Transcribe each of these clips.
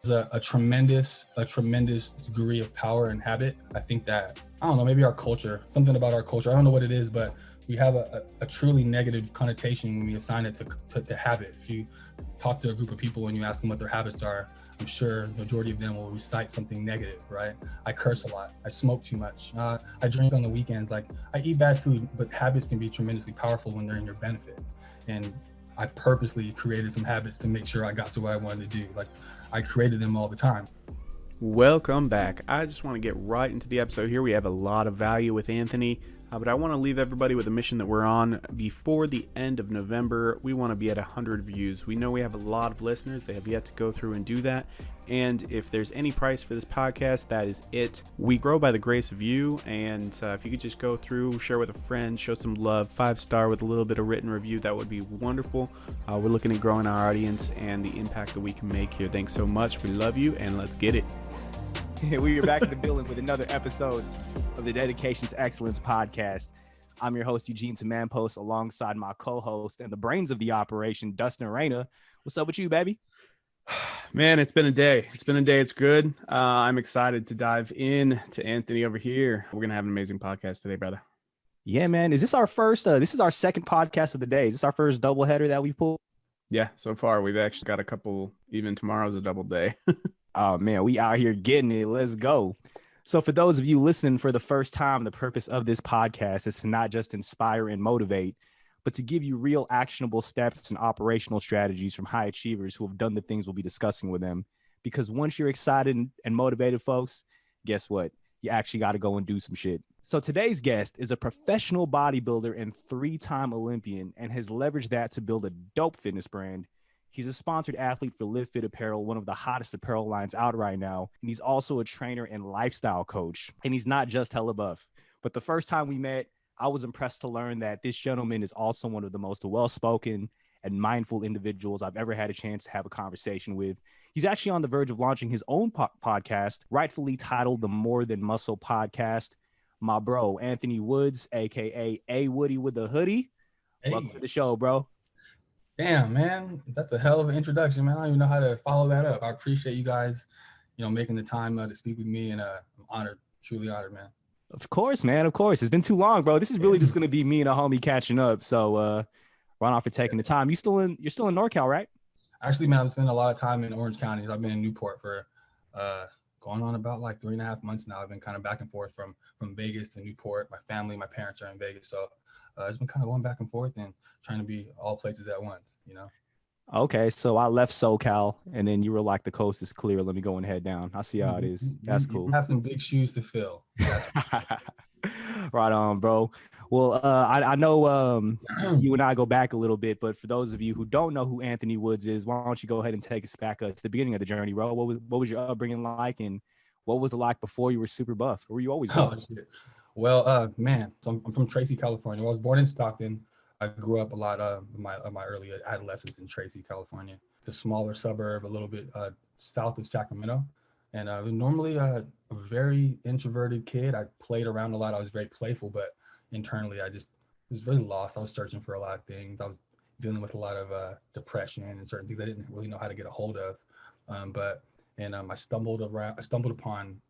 a tremendous degree of power and habit. I think that, I don't know, maybe our culture, something about our culture, I don't know what it is, but we have a truly negative connotation when we assign it to habit. If you talk to a group of people and you ask them what their habits are, I'm sure the majority of them will recite something negative, right? I curse a lot. I smoke too much. I drink on the weekends. Like, I eat bad food, but habits can be tremendously powerful when they're in your benefit. And I purposely created some habits to make sure I got to what I wanted to do. Like, I created them all the time. Welcome back. I just want to get right into the episode here. We have a lot of value with Anthony, but I want to leave everybody with a mission that we're on. Before the end of November, we want to be at 100 views. We know we have a lot of listeners. They have yet to go through and do that. And if there's any price for this podcast, that is it. We grow by the grace of you. And if you could just go through, share with a friend, show some love, 5-star with a little bit of written review, that would be wonderful. We're looking at growing our audience and the impact that we can make here. Thanks so much. We love you, and let's get it. We are back in the building with another episode of the Dedication to Excellence podcast. I'm your host, Eugene Tamanpos, alongside my co-host and the brains of the operation, Dustin Reyna. What's up with you, baby? Man, it's been a day. It's good. I'm excited to dive in to Anthony over here. We're going to have an amazing podcast today, brother. Yeah, man. Is this our first, this is our second podcast of the day. Is this our first doubleheader that we've pulled? Yeah, so far we've actually got a couple, even tomorrow's a double day. Oh, man, we out here getting it. Let's go. So for those of you listening for the first time, the purpose of this podcast is to not just inspire and motivate, but to give you real actionable steps and operational strategies from high achievers who have done the things we'll be discussing with them. Because once you're excited and motivated, folks, guess what? You actually got to go and do some shit. So today's guest is a professional bodybuilder and 3-time Olympian and has leveraged that to build a dope fitness brand. He's a sponsored athlete for Live Fit Apparel, one of the hottest apparel lines out right now. And he's also a trainer and lifestyle coach. And he's not just hella buff. But the first time we met, I was impressed to learn that this gentleman is also one of the most well-spoken and mindful individuals I've ever had a chance to have a conversation with. He's actually on the verge of launching his own podcast, rightfully titled the More Than Muscle Podcast. My bro, Anthony Woods, a.k.a. A Woody with the hoodie. Hey. Welcome to the show, bro. Damn, man, that's a hell of an introduction, man. I don't even know how to follow that up. I appreciate you guys, making the time to speak with me, and I'm honored, truly honored, man. Of course, man. Of course. It's been too long, bro. This is really just going to be me and a homie catching up. So run off for taking the time. You're still in NorCal, right? Actually, man, I've spent a lot of time in Orange County. I've been in Newport for going on about like 3.5 months now. I've been kind of back and forth from Vegas to Newport. My family, my parents are in Vegas. So it's been kind of going back and forth and trying to be all places at once, Okay, so I left SoCal, and then you were like, the coast is clear. Let me go and head down. I see how it is. That's cool. You have some big shoes to fill. Right on, bro. Well, I know you and I go back a little bit, but for those of you who don't know who Anthony Woods is, why don't you go ahead and take us back to the beginning of the journey, bro? What was your upbringing like, and what was it like before you were super buff? Or were you always buff? Oh, shit. Well, man, so I'm from Tracy, California. I was born in Stockton. I grew up a lot of my early adolescence in Tracy, California, the smaller suburb, a little bit south of Sacramento. And normally a very introverted kid. I played around a lot. I was very playful, but internally I just was really lost. I was searching for a lot of things. I was dealing with a lot of depression and certain things I didn't really know how to get a hold of. I stumbled upon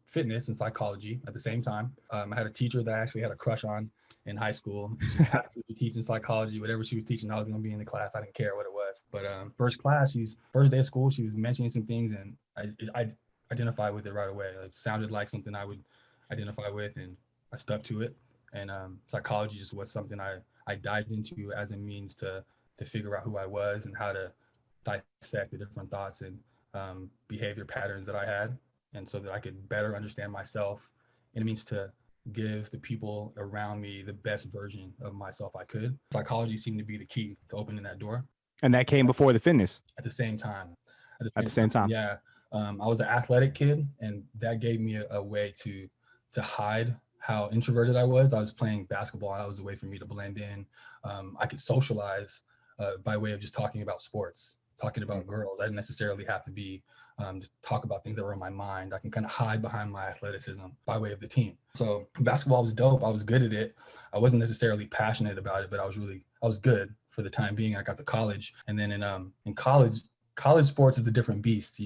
fitness and psychology at the same time. I had a teacher that I actually had a crush on in high school. She happened to be teaching psychology. Whatever she was teaching, I was going to be in the class. I didn't care what it was. But first day of school, she was mentioning some things, and I identified with it right away. It sounded like something I would identify with, and I stuck to it. And psychology just was something I dived into as a means to figure out who I was and how to dissect the different thoughts and behavior patterns that I had, and so that I could better understand myself. And it means to give the people around me the best version of myself I could. Psychology seemed to be the key to opening that door. And that came before the fitness? At the same time. At the same time. Yeah. I was an athletic kid, and that gave me a way to hide how introverted I was. I was playing basketball. That was a way for me to blend in. I could socialize by way of just talking about sports, talking about girls. I didn't necessarily have to be just talk about things that were in my mind. I can kind of hide behind my athleticism by way of the team. So basketball was dope. I was good at it. I wasn't necessarily passionate about it, but I was good for the time being. I got to college, and then in college, college sports is a different beast.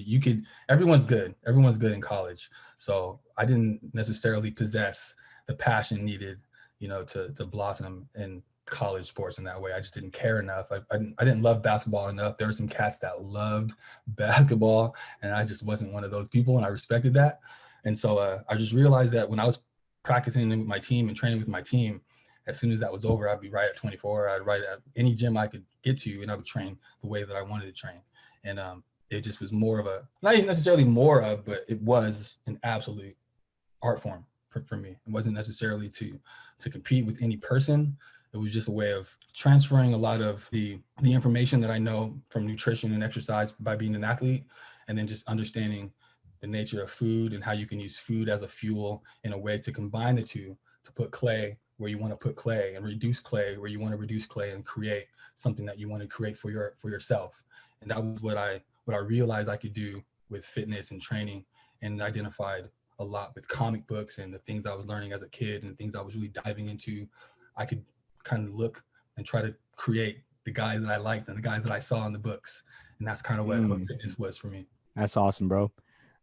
Everyone's good in college. So I didn't necessarily possess the passion needed, to blossom in college sports in that way. I just didn't care enough. I didn't love basketball enough. There were some cats that loved basketball, and I just wasn't one of those people, and I respected that. And so I just realized that when I was practicing with my team and training with my team, as soon as that was over, I'd be right at 24. I'd right at any gym I could get to, and I would train the way that I wanted to train. And it just was more of not even necessarily more of, but it was an absolute art form for me. It wasn't necessarily to compete with any person. It was just a way of transferring a lot of the information that I know from nutrition and exercise by being an athlete, and then just understanding the nature of food and how you can use food as a fuel in a way to combine the two, to put clay where you want to put clay and reduce clay where you want to reduce clay, and create something that you want to create for yourself. And that was what I realized I could do with fitness and training, and identified a lot with comic books and the things I was learning as a kid and things I was really diving into. I could kind of look and try to create the guys that I liked and the guys that I saw in the books. And that's kind of what fitness was for me. That's awesome, bro.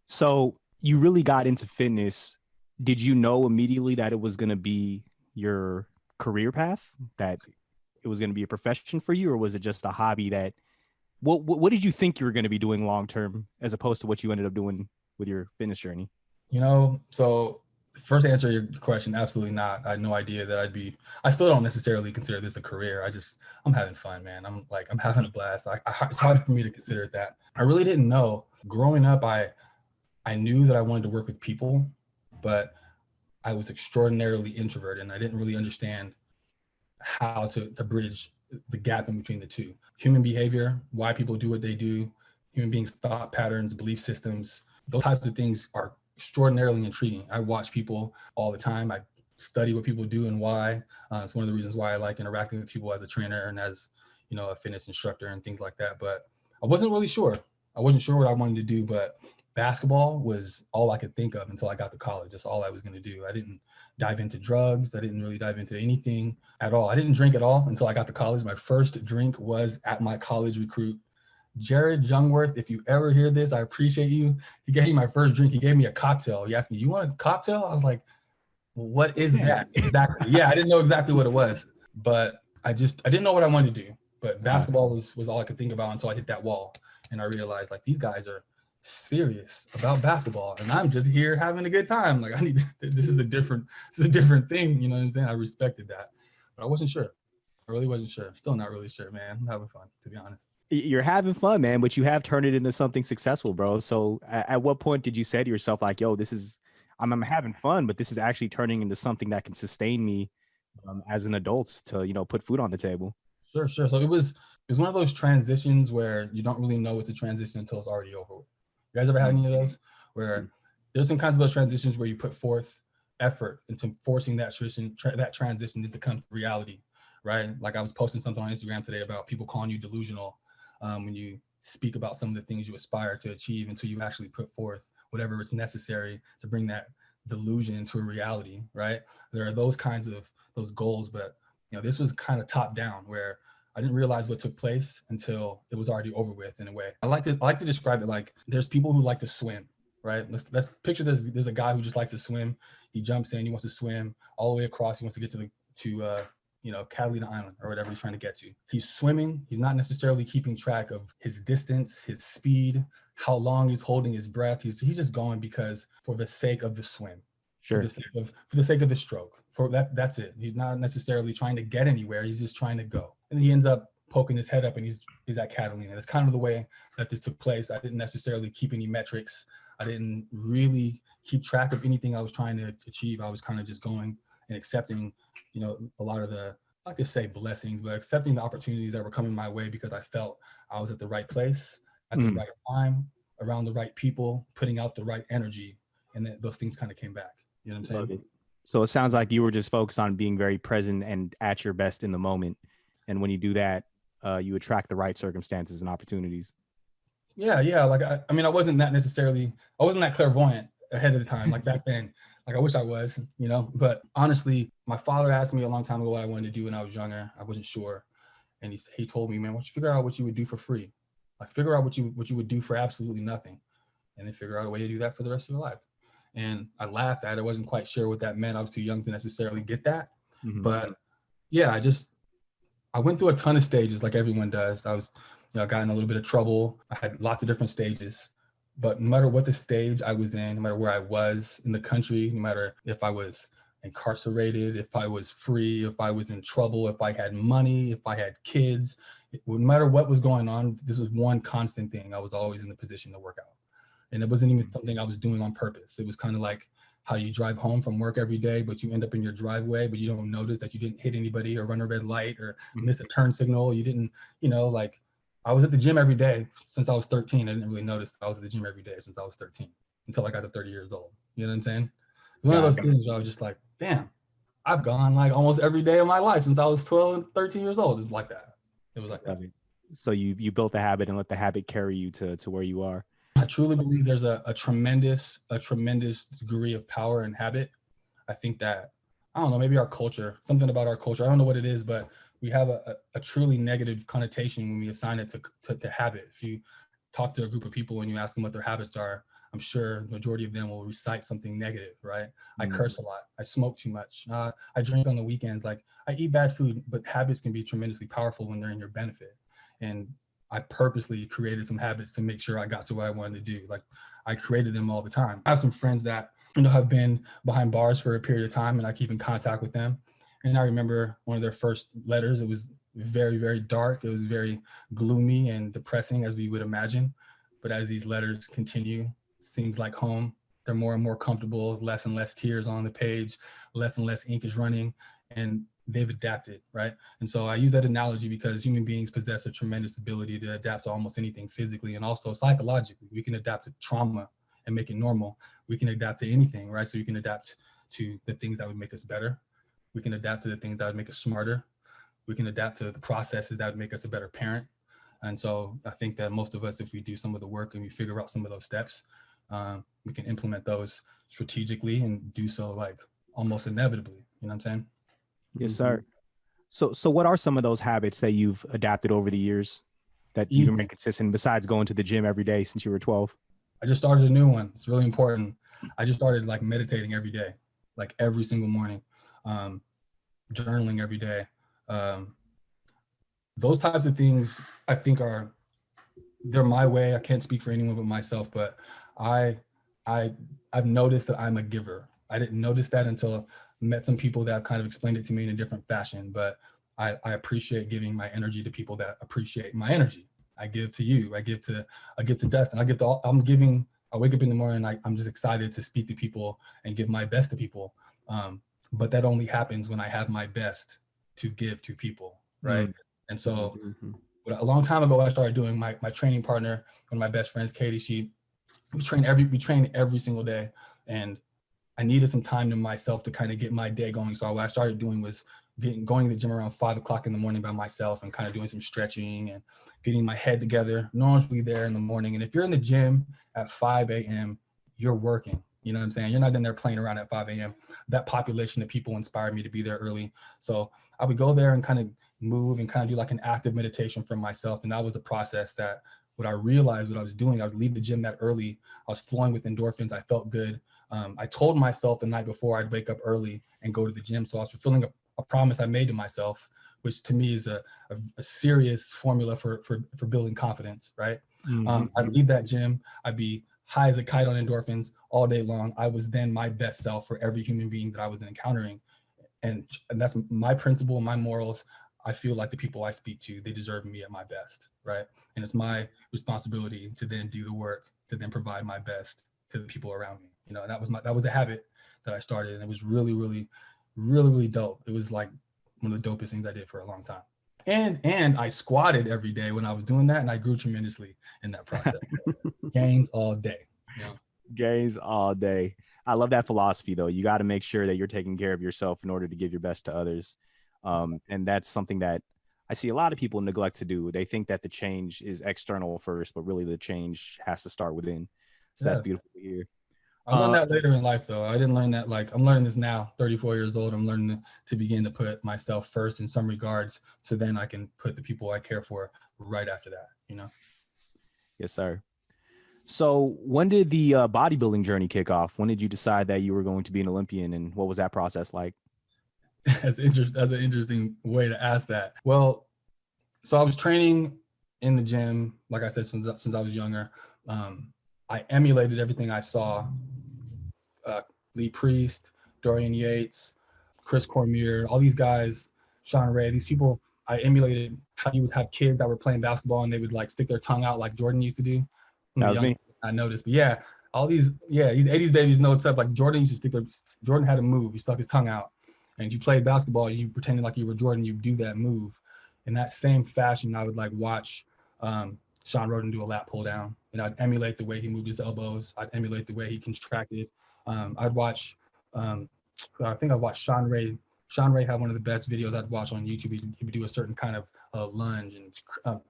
So you really got into fitness. Did you know immediately that it was going to be your career path, that it was going to be a profession for you, or was it just a hobby that, what did you think you were going to be doing long-term as opposed to what you ended up doing with your fitness journey? So first to answer your question, absolutely not. I had no idea that I still don't necessarily consider this a career. I'm having fun, man. I'm having a blast. It's hard for me to consider it that. I really didn't know. Growing up, I knew that I wanted to work with people, but I was extraordinarily introverted, and I didn't really understand how to bridge the gap in between the two. Human behavior, why people do what they do, human beings' thought patterns, belief systems, those types of things are extraordinarily intriguing. I watch people all the time. I study what people do and why. It's one of the reasons why I like interacting with people as a trainer and as, a fitness instructor and things like that. But I wasn't really sure. I wasn't sure what I wanted to do, but basketball was all I could think of until I got to college. That's all I was going to do. I didn't dive into drugs. I didn't really dive into anything at all. I didn't drink at all until I got to college. My first drink was at my college recruit, Jared Jungworth. If you ever hear this, I appreciate you. He gave me my first drink. He gave me a cocktail. He asked me, "You want a cocktail?" I was like, well, what is that exactly? Yeah, I didn't know exactly what it was, but I didn't know what I wanted to do. But basketball was all I could think about until I hit that wall. And I realized, like, these guys are serious about basketball, and I'm just here having a good time. Like, this is a different thing. You know what I'm saying? I respected that, but I wasn't sure. I really wasn't sure. Still not really sure, man. I'm having fun, to be honest. You're having fun, man, but you have turned it into something successful, bro. So at what point did you say to yourself, like, yo, I'm having fun, but this is actually turning into something that can sustain me as an adult to, put food on the table? Sure. So it was one of those transitions where you don't really know it's a transition until it's already over with. You guys ever had any of those where there's some kinds of those transitions where you put forth effort into forcing that transition to become reality, right? Like, I was posting something on Instagram today about people calling you delusional when you speak about some of the things you aspire to achieve until you actually put forth whatever is necessary to bring that delusion into a reality, right? There are those kinds of those goals, but this was kind of top down, where I didn't realize what took place until it was already over with, in a way. I like to describe it like there's people who like to swim, right? Let's picture there's a guy who just likes to swim. He jumps in, he wants to swim all the way across. He wants to get to Catalina Island or whatever he's trying to get to. He's swimming. He's not necessarily keeping track of his distance, his speed, how long he's holding his breath. He's just going because for the sake of the swim. Sure. For the sake of the stroke. That's it. He's not necessarily trying to get anywhere. He's just trying to go. And he ends up poking his head up, and he's at Catalina. That's kind of the way that this took place. I didn't necessarily keep any metrics. I didn't really keep track of anything I was trying to achieve. I was kind of just going and accepting, a lot of the, I like to say blessings, but accepting the opportunities that were coming my way because I felt I was at the right place, at the right time, around the right people, putting out the right energy. And then those things kind of came back. You know what I'm saying? So it sounds like you were just focused on being very present and at your best in the moment. And when you do that, you attract the right circumstances and opportunities. Yeah. Like, I wasn't that clairvoyant ahead of the time. Like, back then, like, I wish I was, but honestly, my father asked me a long time ago what I wanted to do when I was younger. I wasn't sure. And he told me, man, why don't you figure out what you would do for free? Like figure out what you would do for absolutely nothing, and then figure out a way to do that for the rest of your life. And I laughed at it. I wasn't quite sure what that meant. I was too young to necessarily get that. But yeah, I went through a ton of stages like everyone does. I was, got in a little bit of trouble. I had lots of different stages. But no matter what the stage I was in, no matter where I was in the country, no matter if I was incarcerated, if I was free, if I was in trouble, if I had money, if I had kids, no matter what was going on, this was one constant thing. I was always in the position to work out. And it wasn't even something I was doing on purpose. It was kind of like how you drive home from work every day, but you end up in your driveway, but you don't notice that you didn't hit anybody or run a red light or miss a turn signal. You didn't, like I was at the gym every day since I was 13. I didn't really notice I was at the gym every day since I was 13 until I got to 30 years old. You know what I'm saying? It's one of those things where I was just like, damn, I've gone like almost every day of my life since I was 12 and 13 years old. It's like that. It was like that. So you built the habit and let the habit carry you to where you are. I truly believe there's a tremendous degree of power in habit. I think that, I don't know, maybe our culture, something about our culture, I don't know what it is, but we have a truly negative connotation when we assign it to habit. If you talk to a group of people and you ask them what their habits are, I'm sure the majority of them will recite something negative, right? I curse a lot. I smoke too much. I drink on the weekends. Like I eat bad food, but habits can be tremendously powerful when they're in your benefit. And I purposely created some habits to make sure I got to what I wanted to do. Like I created them all the time. I have some friends that, have been behind bars for a period of time and I keep in contact with them. And I remember one of their first letters. It was very, very dark. It was very gloomy and depressing as we would imagine. But as these letters continue, seems like home. They're more and more comfortable, less and less tears on the page, less and less ink is running. And they've adapted, right? And so I use that analogy because human beings possess a tremendous ability to adapt to almost anything physically and also psychologically. We can adapt to trauma and make it normal. We can adapt to anything, right? So you can adapt to the things that would make us better. We can adapt to the things that would make us smarter. We can adapt to the processes that would make us a better parent. And so I think that most of us, if we do some of the work and we figure out some of those steps, we can implement those strategically and do so like almost inevitably. You know what I'm saying? Yes, sir. So what are some of those habits that you've adapted over the years that you've been consistent besides going to the gym every day since you were 12? I just started a new one. It's really important. I just started like meditating every day, like every single morning, journaling every day. Those types of things I think they're my way. I can't speak for anyone but myself, but I've noticed that I'm a giver. I didn't notice that until I met some people that kind of explained it to me in a different fashion, but I appreciate giving my energy to people that appreciate my energy. I give to you, I give to Dustin, I wake up in the morning, I'm just excited to speak to people and give my best to people. But that only happens when I have my best to give to people, right? And so a long time ago, I started doing my training partner, one of my best friends, Katie, we train every single day. And I needed some time to myself to kind of get my day going. So what I started doing was going to the gym around 5 o'clock in the morning by myself and kind of doing some stretching and getting my head together. No one's really there in the morning. And if you're in the gym at 5 a.m., you're working. You know what I'm saying? You're not in there playing around at 5 a.m. That population of people inspired me to be there early. So I would go there and kind of move and kind of do like an active meditation for myself. And that was the process that what I realized what I was doing, I would leave the gym that early. I was flowing with endorphins. I felt good. I told myself the night before I'd wake up early and go to the gym. So I was fulfilling a promise I made to myself, which to me is a serious formula for building confidence, right? I'd leave that gym. I'd be high as a kite on endorphins all day long. I was then my best self for every human being that I was encountering. And that's my principle, my morals. I feel like the people I speak to, they deserve me at my best, right? And it's my responsibility to then do the work, to then provide my best to the people around me. You know, and that was a habit that I started, and it was really, really, really, really dope. It was like one of the dopest things I did for a long time. And I squatted every day when I was doing that, and I grew tremendously in that process. Gains all day. You know? Gains all day. I love that philosophy, though. You got to make sure that you're taking care of yourself in order to give your best to others. And that's something that I see a lot of people neglect to do. They think that the change is external first, but really the change has to start within. So that's beautiful to hear. I learned that later in life, though. I didn't learn that, like, I'm learning this now, 34 years old. I'm learning to begin to put myself first in some regards, so then I can put the people I care for right after that, you know? Yes, sir. So when did the bodybuilding journey kick off? When did you decide that you were going to be an Olympian, and what was that process like? That's an interesting way to ask that. Well, so I was training in the gym, like I said, since I was younger. I emulated everything I saw. Lee Priest, Dorian Yates, Chris Cormier, all these guys, Sean Ray, these people. I emulated how you would have kids that were playing basketball and they would like stick their tongue out like Jordan used to do. That was me. I noticed, but yeah, these 80s babies know what's up. Like Jordan used to Jordan had a move. He stuck his tongue out, and you played basketball. You pretended like you were Jordan. You do that move. In that same fashion, I would like watch Sean Roden do a lat pull down, and I'd emulate the way he moved his elbows. I'd emulate the way he contracted. I'd watch. I think I watched Sean Ray. Sean Ray had one of the best videos I'd watch on YouTube. He would do a certain kind of lunge, and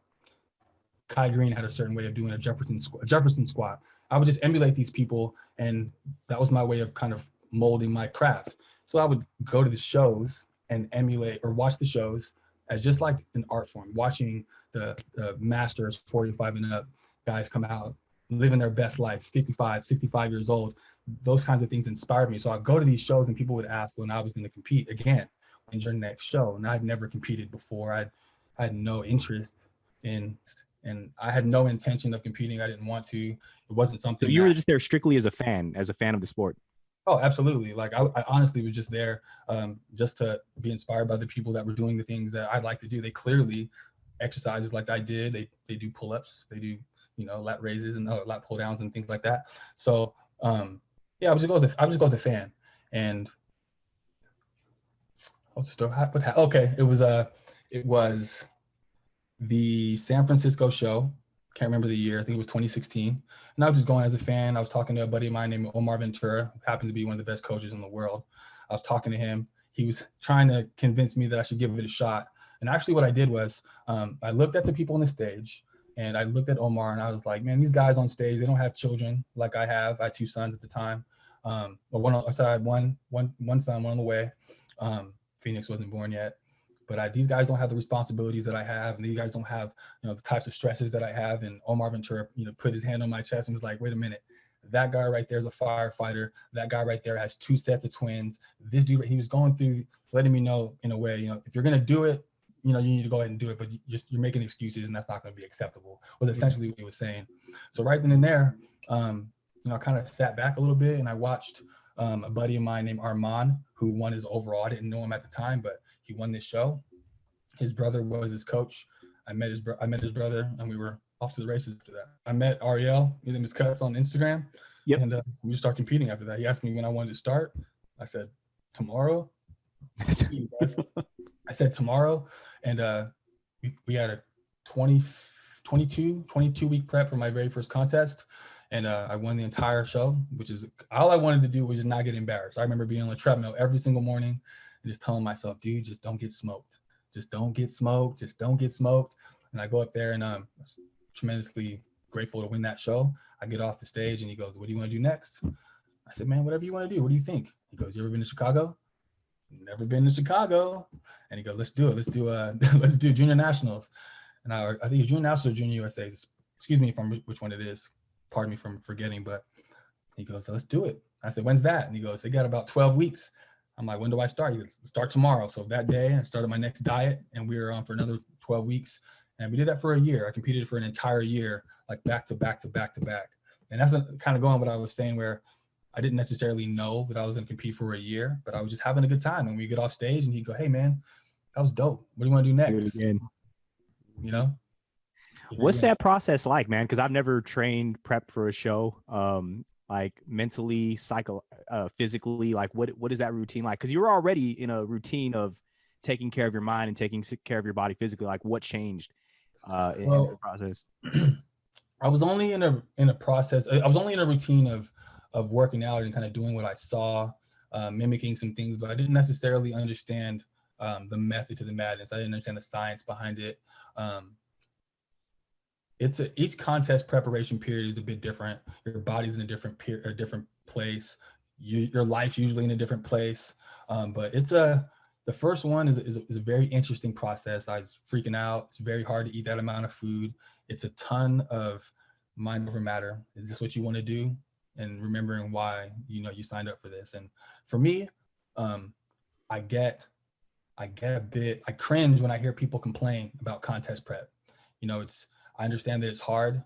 Kai Green had a certain way of doing a Jefferson squat. I would just emulate these people, and that was my way of kind of molding my craft. So I would go to the shows and emulate or watch the shows as just like an art form, watching the masters 45 and up guys come out, living their best life, 55, 65 years old. Those kinds of things inspired me. So I'd go to these shows and people would ask when I was going to compete again, when's your next show? And I'd never competed before. I had no interest in, and I had no intention of competing. I didn't want to. It wasn't something. So you were just there strictly as a fan of the sport. Oh, absolutely. Like I honestly was just there just to be inspired by the people that were doing the things that I'd like to do. They clearly exercises like I did. They do pull-ups. They do, lat raises and lat pull downs and things like that. So yeah, I was just go as a fan. And what's the story? Okay, it was the San Francisco show. Can't remember the year. I think it was 2016. And I was just going as a fan. I was talking to a buddy of mine named Omar Ventura, who happens to be one of the best coaches in the world. I was talking to him. He was trying to convince me that I should give it a shot. And actually what I did was I looked at the people on the stage and I looked at Omar and I was like, man, these guys on stage, they don't have children like I have. I had 2 sons at the time. I had one son, one on the way. Phoenix wasn't born yet. But these guys don't have the responsibilities that I have, and these guys don't have, the types of stresses that I have. And Omar Ventura, put his hand on my chest and was like, "Wait a minute, that guy right there is a firefighter. That guy right there has 2 sets of twins. This dude," he was going through, letting me know in a way, if you're gonna do it, you need to go ahead and do it. But you're making excuses, and that's not going to be acceptable. Was essentially what he was saying. So right then and there, I kind of sat back a little bit and I watched a buddy of mine named Armand, who won his overall. I didn't know him at the time, but he won this show. His brother was his coach. I met his brother, and we were off to the races after that. I met Ariel, his cuts on Instagram, yep. And we just started competing after that. He asked me when I wanted to start. I said, tomorrow. I said tomorrow, and we had a 22 week prep for my very first contest. And I won the entire show, which is all I wanted to do was just not get embarrassed. I remember being on the treadmill every single morning and just telling myself, dude, just don't get smoked. Just don't get smoked. Just don't get smoked. And I go up there and I'm tremendously grateful to win that show. I get off the stage and he goes, "What do you want to do next?" I said, "Man, whatever you want to do. What do you think?" He goes, "You ever been to Chicago?" "Never been to Chicago." And he goes, "Let's do it. Let's do junior nationals." And I think it's junior nationals or junior USA. Excuse me from which one it is. Pardon me from forgetting, but he goes, "Let's do it." I said, "When's that?" And he goes, "They got about 12 weeks. I'm like, "When do I start?" He goes, "Start tomorrow." So that day I started my next diet and we were on for another 12 weeks. And we did that for a year. I competed for an entire year, like back to back to back to back. And that's kind of going what I was saying, where I didn't necessarily know that I was going to compete for a year, but I was just having a good time. And we get off stage and he'd go, "Hey man, that was dope. What do you want to do next?" What's that process like, man? Because I've never trained prep for a show. Like mentally, physically, like what is that routine like? Because you're already in a routine of taking care of your mind and taking care of your body physically. Like what changed in the process? I was only in a process. I was only in a routine of working out and kind of doing what I saw, mimicking some things, but I didn't necessarily understand the method to the madness. I didn't understand the science behind it. Each contest preparation period is a bit different. Your body's in a different place. Your life's usually in a different place. But the first one is a very interesting process. I was freaking out. It's very hard to eat that amount of food. It's a ton of mind over matter. Is this what you want to do? And remembering why, you signed up for this. And for me, I get I cringe when I hear people complain about contest prep. I understand that it's hard.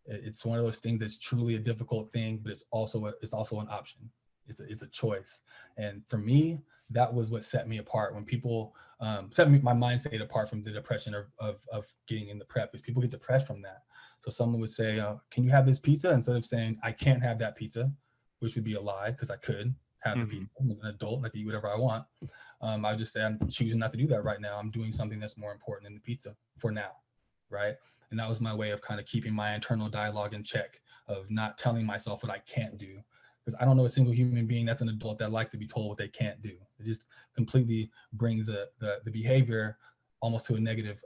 It's one of those things that's truly a difficult thing, but it's also an option. It's a choice. And for me, that was what set me apart. When people set my mind state apart from the depression of getting in the prep, because people get depressed from that. So someone would say, can you have this pizza? Instead of saying, I can't have that pizza, which would be a lie, because I could have the pizza. I'm an adult, I can eat whatever I want. I would just say, I'm choosing not to do that right now. I'm doing something that's more important than the pizza for now, right? And that was my way of kind of keeping my internal dialogue in check, of not telling myself what I can't do. Because I don't know a single human being that's an adult that likes to be told what they can't do. It just completely brings the behavior almost to a negative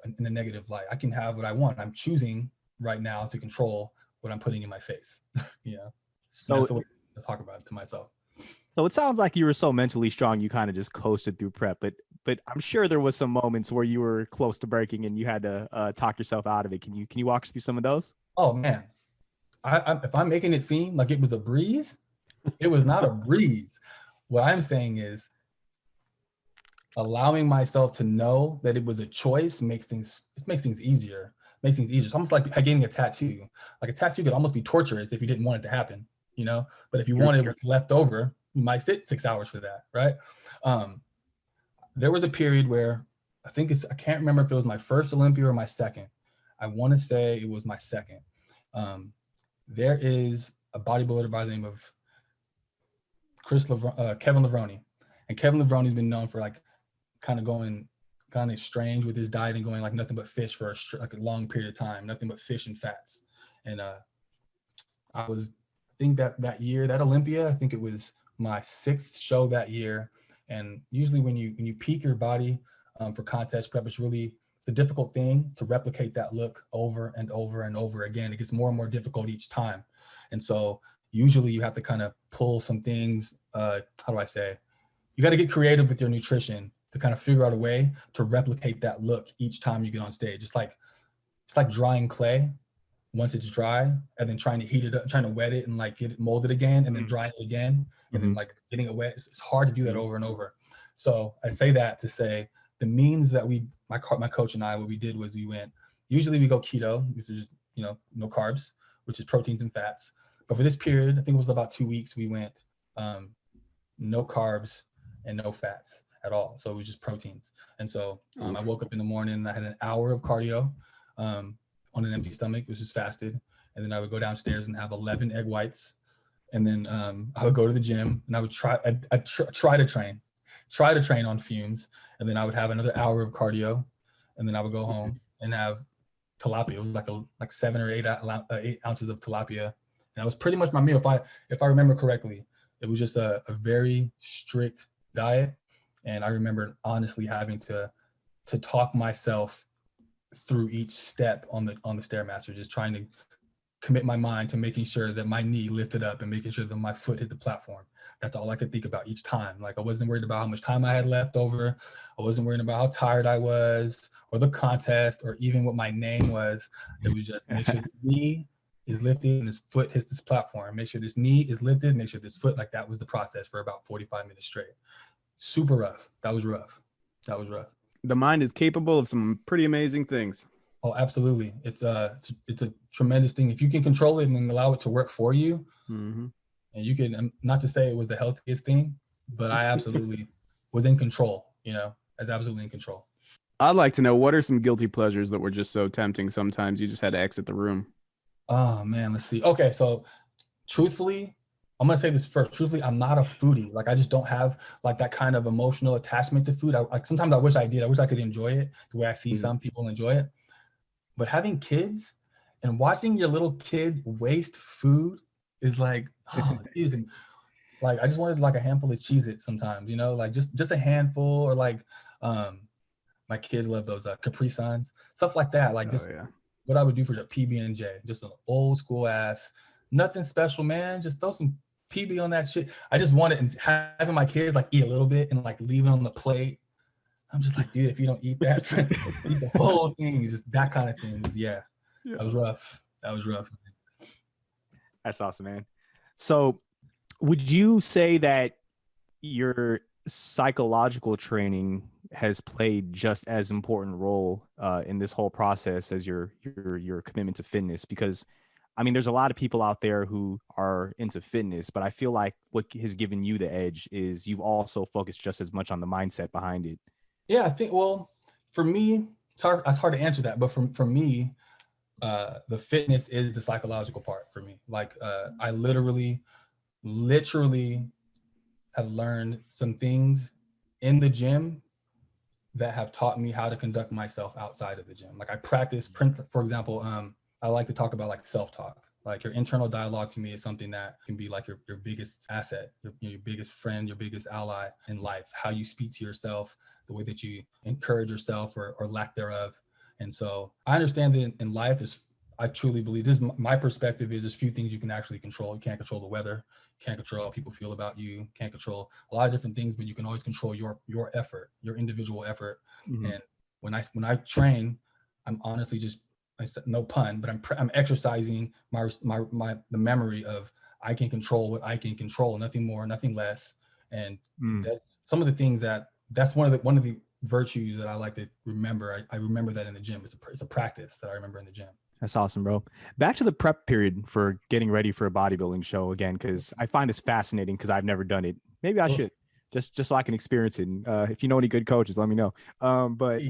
light. I can have what I want. I'm choosing right now to control what I'm putting in my face. So that's the way I talk about it to myself. So it sounds like you were so mentally strong, you kind of just coasted through prep, but I'm sure there was some moments where you were close to breaking and you had to talk yourself out of it. Can you walk us through some of those? Oh man, if I'm making it seem like it was a breeze, it was not a breeze. What I'm saying is allowing myself to know that it was a choice makes things easier. It's almost like getting a tattoo. Like a tattoo could almost be torturous if you didn't want it to happen, but if you wanted what's left over, you might sit 6 hours for that, right? There was a period where I can't remember if it was my first Olympia or my second. I want to say it was my second. There is a bodybuilder by the name of Kevin Levrone. And Kevin Levrone has been known for like kind of strange with his diet and going like nothing but fish for a long period of time, nothing but fish and fats. And I think that year, that Olympia, I think it was my 6th show that year. And usually when you peak your body for contest prep, it's a difficult thing to replicate that look over and over and over again. It gets more and more difficult each time. And so usually you have to kind of pull some things, how do I say? You got to get creative with your nutrition to kind of figure out a way to replicate that look each time you get on stage. It's like drying clay. Once it's dry, and then trying to heat it up, trying to wet it and like get it molded again, and then dry it again, and then like getting it wet. It's hard to do that over and over. So I say that to say the means that my coach and I, what we did was usually we go keto, which is, no carbs, which is proteins and fats. But for this period, I think it was about 2 weeks, we went no carbs and no fats at all. So it was just proteins. And so I woke up in the morning and I had an hour of cardio on an empty stomach, which is fasted. And then I would go downstairs and have 11 egg whites. And then I would go to the gym and I would try to train on fumes. And then I would have another hour of cardio. And then I would go home and have tilapia. It was like 7 or 8 ounces of tilapia. And that was pretty much my meal. If I remember correctly, it was just a very strict diet. And I remember honestly having to talk myself through each step on the Stairmaster, just trying to commit my mind to making sure that my knee lifted up and making sure that my foot hit the platform. That's all I could think about each time. Like I wasn't worried about how much time I had left over. I wasn't worried about how tired I was or the contest or even what my name was. It was just make sure this knee is lifted and this foot hits this platform. Make sure this knee is lifted. Make sure this foot, like that was the process for about 45 minutes straight. Super rough. That was rough. The mind is capable of some pretty amazing things. Oh, absolutely. It's a tremendous thing. If you can control it and then allow it to work for you, and you can, not to say it was the healthiest thing, but I absolutely was in control, I was absolutely in control. I'd like to know, what are some guilty pleasures that were just so tempting sometimes you just had to exit the room? Oh man, let's see. Okay, so truthfully, I'm going to say this first. Truthfully, I'm not a foodie. Like, I just don't have like that kind of emotional attachment to food. Sometimes I wish I did. I wish I could enjoy it the way I see some people enjoy it. But having kids and watching your little kids waste food is like, oh, geez. And like, I just wanted like a handful of Cheez-Its sometimes, like just a handful, or like my kids love those Capri Suns, stuff like that. Like what I would do for the PB&J, just an old school ass, nothing special, man. Just throw some PB on that shit. I just wanted, and having my kids like eat a little bit and like leave it on the plate. I'm just like, dude, if you don't eat that, eat the whole thing. Just that kind of thing. Yeah. That was rough. That's awesome, man. So would you say that your psychological training has played just as important role in this whole process as your commitment to fitness? Because I mean, there's a lot of people out there who are into fitness, but I feel like what has given you the edge is you've also focused just as much on the mindset behind it. Yeah, I think, well, for me, it's hard to answer that, but for me, the fitness is the psychological part for me. Like, I literally have learned some things in the gym that have taught me how to conduct myself outside of the gym. Like I practice, for example, I like to talk about like self-talk. Like your internal dialogue to me is something that can be like your biggest asset, your biggest friend, your biggest ally in life. How you speak to yourself, the way that you encourage yourself or lack thereof. And so I understand that in life is, I truly believe this, my perspective is there's few things you can actually control. You can't control the weather, can't control how people feel about you, can't control a lot of different things, but you can always control your effort, your individual effort. Mm-hmm. And when I train, I'm honestly just, I said no pun, but I'm exercising the memory of I can control what I can control, nothing more, nothing less. And that's some of the things that's one of the virtues that I like to remember. I remember that in the gym. It's a practice that I remember in the gym. That's awesome, bro. Back to the prep period for getting ready for a bodybuilding show again, because I find this fascinating because I've never done it. Maybe I should just so I can experience it. And, if you know any good coaches, let me know. But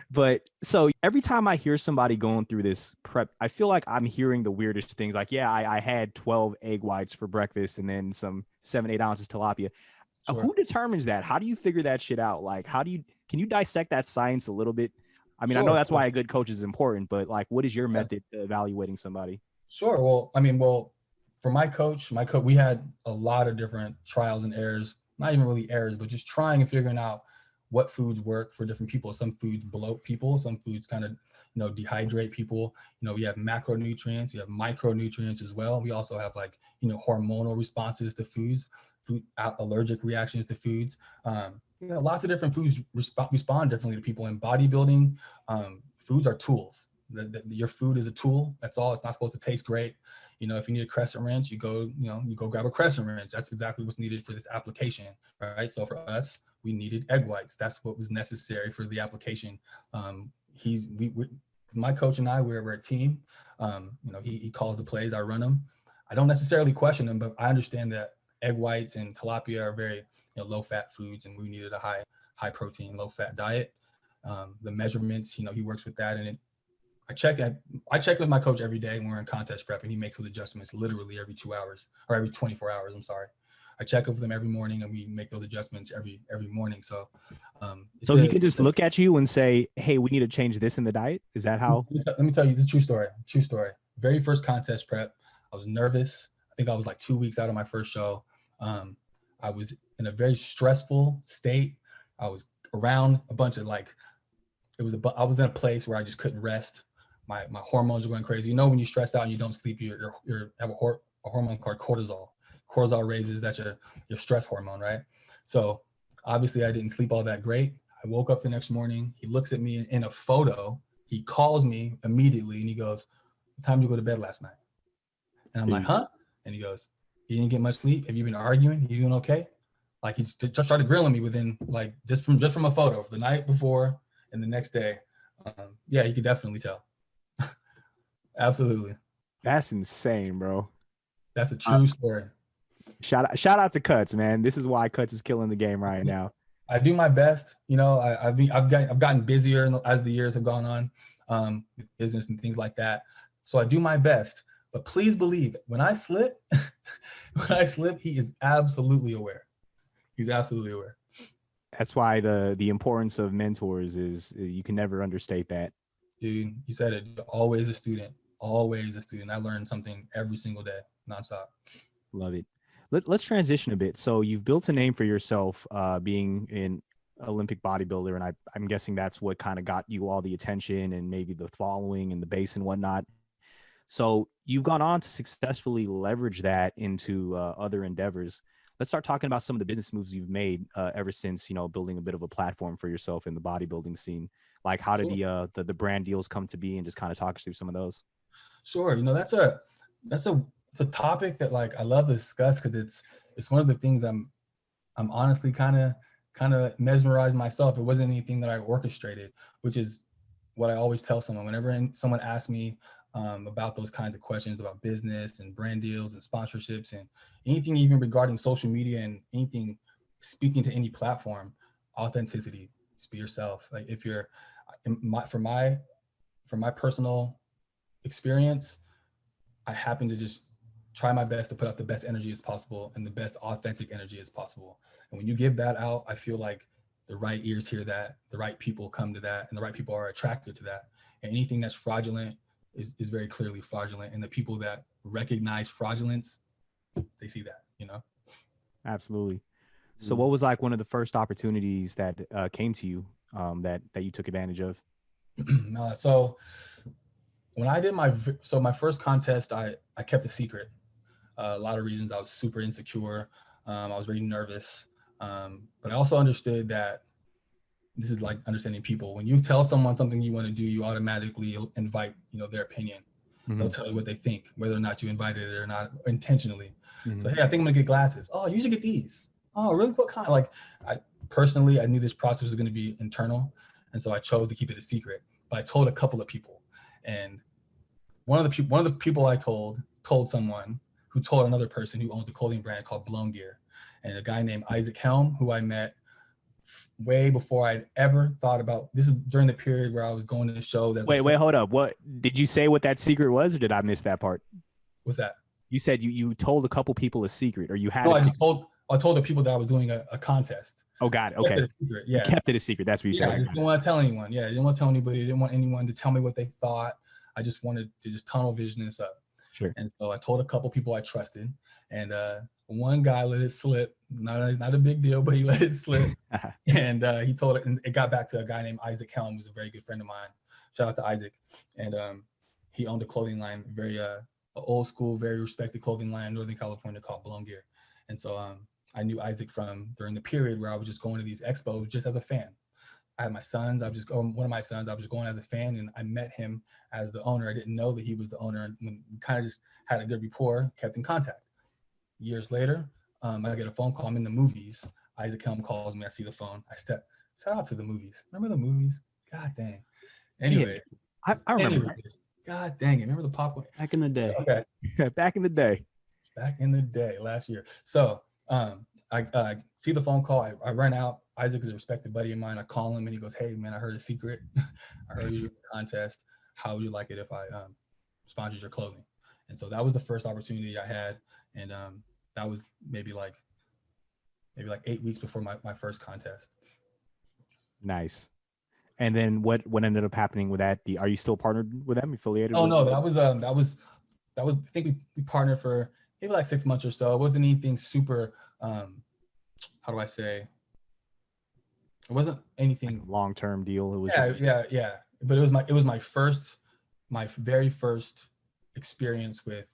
but so every time I hear somebody going through this prep, I feel like I'm hearing the weirdest things. Like, yeah, I had 12 egg whites for breakfast and then some 7-8 ounces tilapia. Sure. Who determines that? How do you figure that shit out? Like, can you dissect that science a little bit? I mean, I know that's why a good coach is important, but like, what is your method to evaluating somebody? Sure. Well, I mean, for my coach, we had a lot of different trials and errors, not even really errors, but just trying and figuring out what foods work for different people. Some foods bloat people, some foods kind of, dehydrate people. We have macronutrients, we have micronutrients as well. We also have like, hormonal responses to foods, allergic reactions to foods. Lots of different foods respond differently to people in bodybuilding. Foods are tools. Your food is a tool. That's all. It's not supposed to taste great. If you need a crescent wrench, you go grab a crescent wrench. That's exactly what's needed for this application, right? So for us, we needed egg whites. That's what was necessary for the application. My coach and I, we're a team. He calls the plays. I run them. I don't necessarily question them, but I understand that egg whites and tilapia are very low fat foods, and we needed a high protein, low fat diet. The measurements, he works with that, and I check with my coach every day when we're in contest prep, and he makes those adjustments literally every 2 hours or every 24 hours. I'm sorry. I check with them every morning, and we make those adjustments every morning. So, he can just look at you and say, "Hey, we need to change this in the diet." Is that how? Let me tell you the true story. True story. Very first contest prep, I was nervous. I think I was like 2 weeks out of my first show. I was in a very stressful state. I was around a bunch of I was in a place where I just couldn't rest. My hormones were going crazy. When you stress out and you don't sleep, you have a hormone called cortisol. Cortisol raises, that's your stress hormone, right? So obviously I didn't sleep all that great. I woke up the next morning. He looks at me in a photo. He calls me immediately and he goes, "What time did you go to bed last night?" And I'm like, "Huh?" And he goes, "You didn't get much sleep? Have you been arguing? You doing okay?" Like he just started grilling me within just from a photo for the night before and the next day. Yeah, you could definitely tell. Absolutely. That's insane, bro. That's a true story. Shout out to Cuts, man. This is why Cuts is killing the game right now. I do my best. I've gotten busier as the years have gone on, with business and things like that. So I do my best. But please believe it. When I slip, he is absolutely aware. He's absolutely aware. That's why the importance of mentors is you can never understate that. Dude, you said it. Always a student. Always a student. I learn something every single day, nonstop. Love it. Let's transition a bit. So you've built a name for yourself, being an Olympic bodybuilder, and I'm guessing that's what kind of got you all the attention and maybe the following and the base and whatnot. So you've gone on to successfully leverage that into other endeavors. Let's start talking about some of the business moves you've made ever since, building a bit of a platform for yourself in the bodybuilding scene. Like, how did the brand deals come to be, and just kind of talk us through some of those? Sure. It's a topic that like I love to discuss because it's one of the things I'm honestly kind of mesmerized myself. It wasn't anything that I orchestrated, which is what I always tell someone whenever someone asks me about those kinds of questions about business and brand deals and sponsorships and anything even regarding social media and anything speaking to any platform. Authenticity, just be yourself. Like if you're for my personal experience, I happen to just try my best to put out the best energy as possible and the best authentic energy as possible. And when you give that out, I feel like the right ears hear that, the right people come to that, and the right people are attracted to that. And anything that's fraudulent is very clearly fraudulent. And the people that recognize fraudulence, they see that, you know? Absolutely. So what was like one of the first opportunities that came to you that you took advantage of? So when I did my first contest, I kept a secret. A lot of reasons. I was super insecure. I was very nervous. But I also understood that this is like understanding people. When you tell someone something you want to do, you automatically invite, their opinion. They'll tell you what they think, whether or not you invited it or not intentionally. So, hey, I think I'm gonna get glasses. Oh, you should get these. Oh, really? What kind? Like, I knew this process was gonna be internal, and so I chose to keep it a secret. But I told a couple of people, and one of the people I told someone who told another person who owns a clothing brand called Blown Gear, and a guy named Isaac Helm, who I met way before I'd ever thought about. This is during the period where I was going to the shows. Wait, hold up. What did you say? What that secret was, or did I miss that part? What's that? You said you told a couple people a secret, or you had. No, I told the people that I was doing a contest. Oh, got it. Okay. Yeah. You kept it a secret. That's what you said. I didn't want to tell anyone. Yeah, I didn't want to tell anybody. I didn't want anyone to tell me what they thought. I just wanted to just tunnel vision this up. Sure. And so I told a couple people I trusted, and one guy let it slip. Not a big deal, but he let it slip. And he told it, and it got back to a guy named Isaac Helm, who's a very good friend of mine. Shout out to Isaac. And he owned a clothing line, very old school, very respected clothing line in Northern California called Blown Gear. And so I knew Isaac from during the period where I was just going to these expos just as a fan. I had my sons. One of my sons. I was just going as a fan, and I met him as the owner. I didn't know that he was the owner, and we kind of just had a good rapport, kept in contact. Years later, I get a phone call. I'm in the movies. Isaac Helm calls me. I see the phone. Shout out to the movies. Remember the movies? God dang. Anyway, yeah, I remember. God dang it. Remember the popcorn? Back in the day. Okay. Back in the day. Back in the day, last year. So I see the phone call. I run out. Isaac is a respected buddy of mine. I call him and he goes, "Hey man, I heard a secret. I heard you in the contest. How would you like it if I sponsored your clothing?" And so that was the first opportunity I had. And that was maybe like 8 weeks before my first contest. Nice. And then what ended up happening with that? Are you still partnered with them, affiliated? Oh no, that was I think we partnered for maybe like 6 months or so. It wasn't anything super how do I say? It wasn't anything like long-term deal. It was yeah. But it was my very first experience with